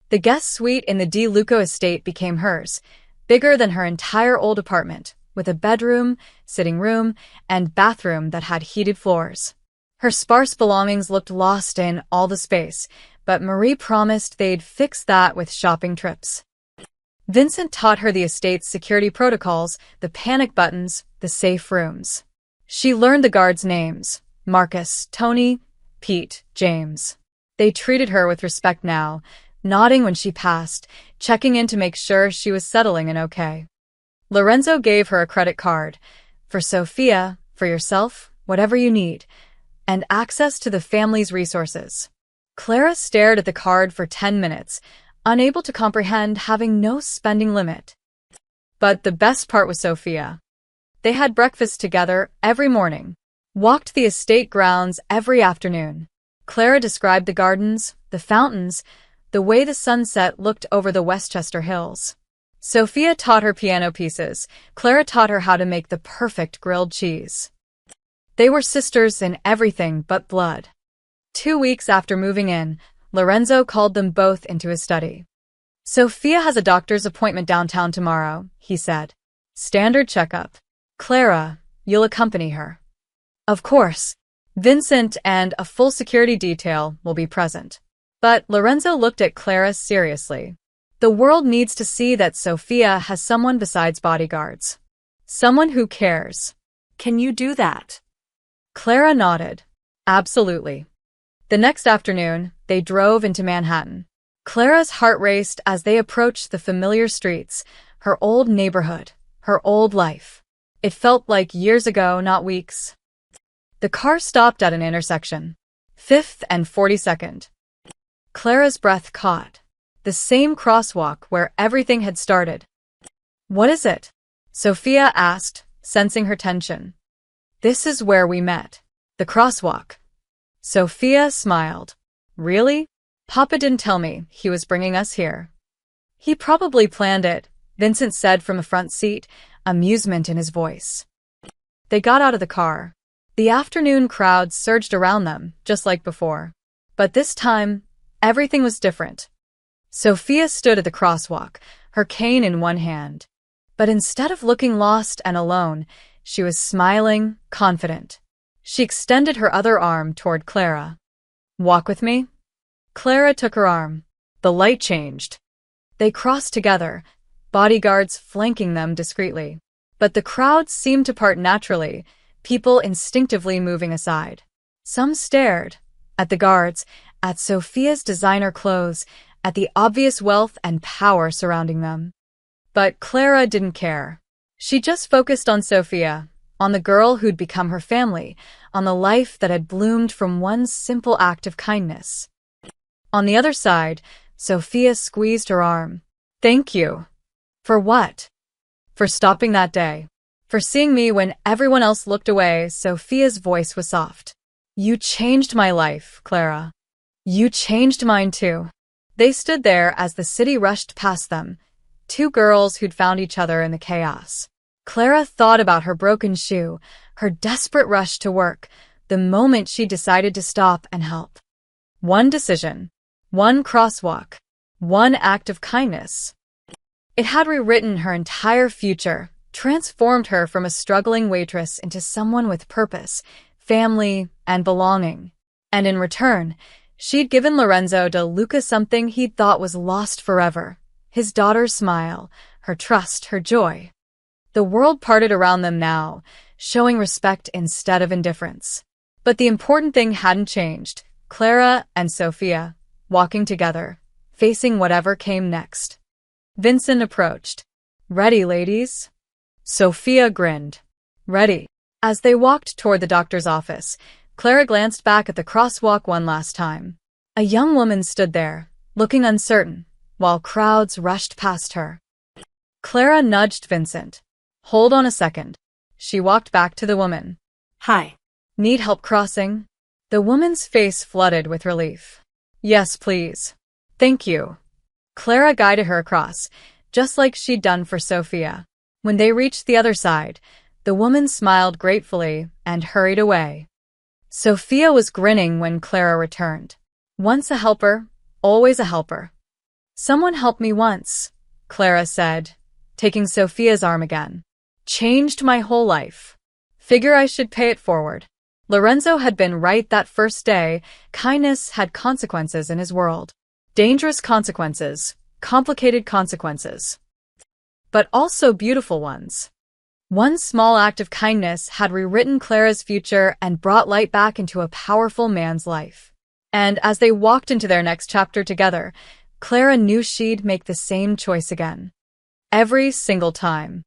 The guest suite in the De Luco estate became hers, bigger than her entire old apartment, with a bedroom, sitting room, and bathroom that had heated floors. Her sparse belongings looked lost in all the space, but Marie promised they'd fix that with shopping trips. Vincent taught her the estate's security protocols, the panic buttons, the safe rooms. She learned the guards' names: Marcus, Tony, Pete, James. They treated her with respect now, nodding when she passed, checking in to make sure she was settling in okay. Lorenzo gave her a credit card. "For Sophia, for yourself, whatever you need," and access to the family's resources. Clara stared at the card for 10 minutes, unable to comprehend having no spending limit. But the best part was Sophia. They had breakfast together every morning, walked the estate grounds every afternoon. Clara described the gardens, the fountains, the way the sunset looked over the Westchester Hills. Sophia taught her piano pieces. Clara taught her how to make the perfect grilled cheese. They were sisters in everything but blood. 2 weeks after moving in, Lorenzo called them both into his study. "Sophia has a doctor's appointment downtown tomorrow," he said. "Standard checkup. Clara, you'll accompany her." "Of course. Vincent and a full security detail will be present." But Lorenzo looked at Clara seriously. "The world needs to see that Sophia has someone besides bodyguards. Someone who cares." Can you do that? Clara nodded. "Absolutely." The next afternoon, they drove into Manhattan. Clara's heart raced as they approached the familiar streets, her old neighborhood, her old life. It felt like years ago, not weeks. The car stopped at an intersection. 5th and 42nd. Clara's breath caught. The same crosswalk where everything had started. "What is it?" Sophia asked, sensing her tension. "This is where we met. The crosswalk." Sophia smiled. "Really? Papa didn't tell me he was bringing us here." "He probably planned it," Vincent said from the front seat, amusement in his voice. They got out of the car. The afternoon crowd surged around them, just like before. But this time, everything was different. Sophia stood at the crosswalk, her cane in one hand. But instead of looking lost and alone, she was smiling, confident. She extended her other arm toward Clara. "Walk with me?" Clara took her arm. The light changed. They crossed together, bodyguards flanking them discreetly. But the crowd seemed to part naturally, people instinctively moving aside. Some stared at the guards, at Sophia's designer clothes, at the obvious wealth and power surrounding them. But Clara didn't care. She just focused on Sophia, on the girl who'd become her family, on the life that had bloomed from one simple act of kindness. On the other side, Sophia squeezed her arm. "Thank you." "For what?" "For stopping that day. For seeing me when everyone else looked away." Sophia's voice was soft. "You changed my life, Clara. You changed mine too." They stood there as the city rushed past them, two girls who'd found each other in the chaos. Clara thought about her broken shoe, her desperate rush to work, the moment she decided to stop and help. One decision, one crosswalk, one act of kindness. It had rewritten her entire future, transformed her from a struggling waitress into someone with purpose, family, and belonging. And in return, she'd given Lorenzo de Luca something he'd thought was lost forever: his daughter's smile, her trust, her joy. The world parted around them now, showing respect instead of indifference. But the important thing hadn't changed: Clara and Sophia, walking together, facing whatever came next. Vincent approached. "Ready, ladies?" Sophia grinned. "Ready." As they walked toward the doctor's office, Clara glanced back at the crosswalk one last time. A young woman stood there, looking uncertain, while crowds rushed past her. Clara nudged Vincent. Hold on a second. She walked back to the woman. Hi. Need help crossing? The woman's face flooded with relief. Yes, please. Thank you. Clara guided her across, just like she'd done for Sophia. When they reached the other side, the woman smiled gratefully and hurried away. Sophia was grinning when Clara returned. Once a helper, always a helper. Someone helped me once, Clara said, taking Sophia's arm again. Changed my whole life. Figure I should pay it forward. Lorenzo had been right that first day. Kindness had consequences in his world. Dangerous consequences, complicated consequences. But also beautiful ones. One small act of kindness had rewritten Clara's future and brought light back into a powerful man's life. And as they walked into their next chapter together, Clara knew she'd make the same choice again. Every single time.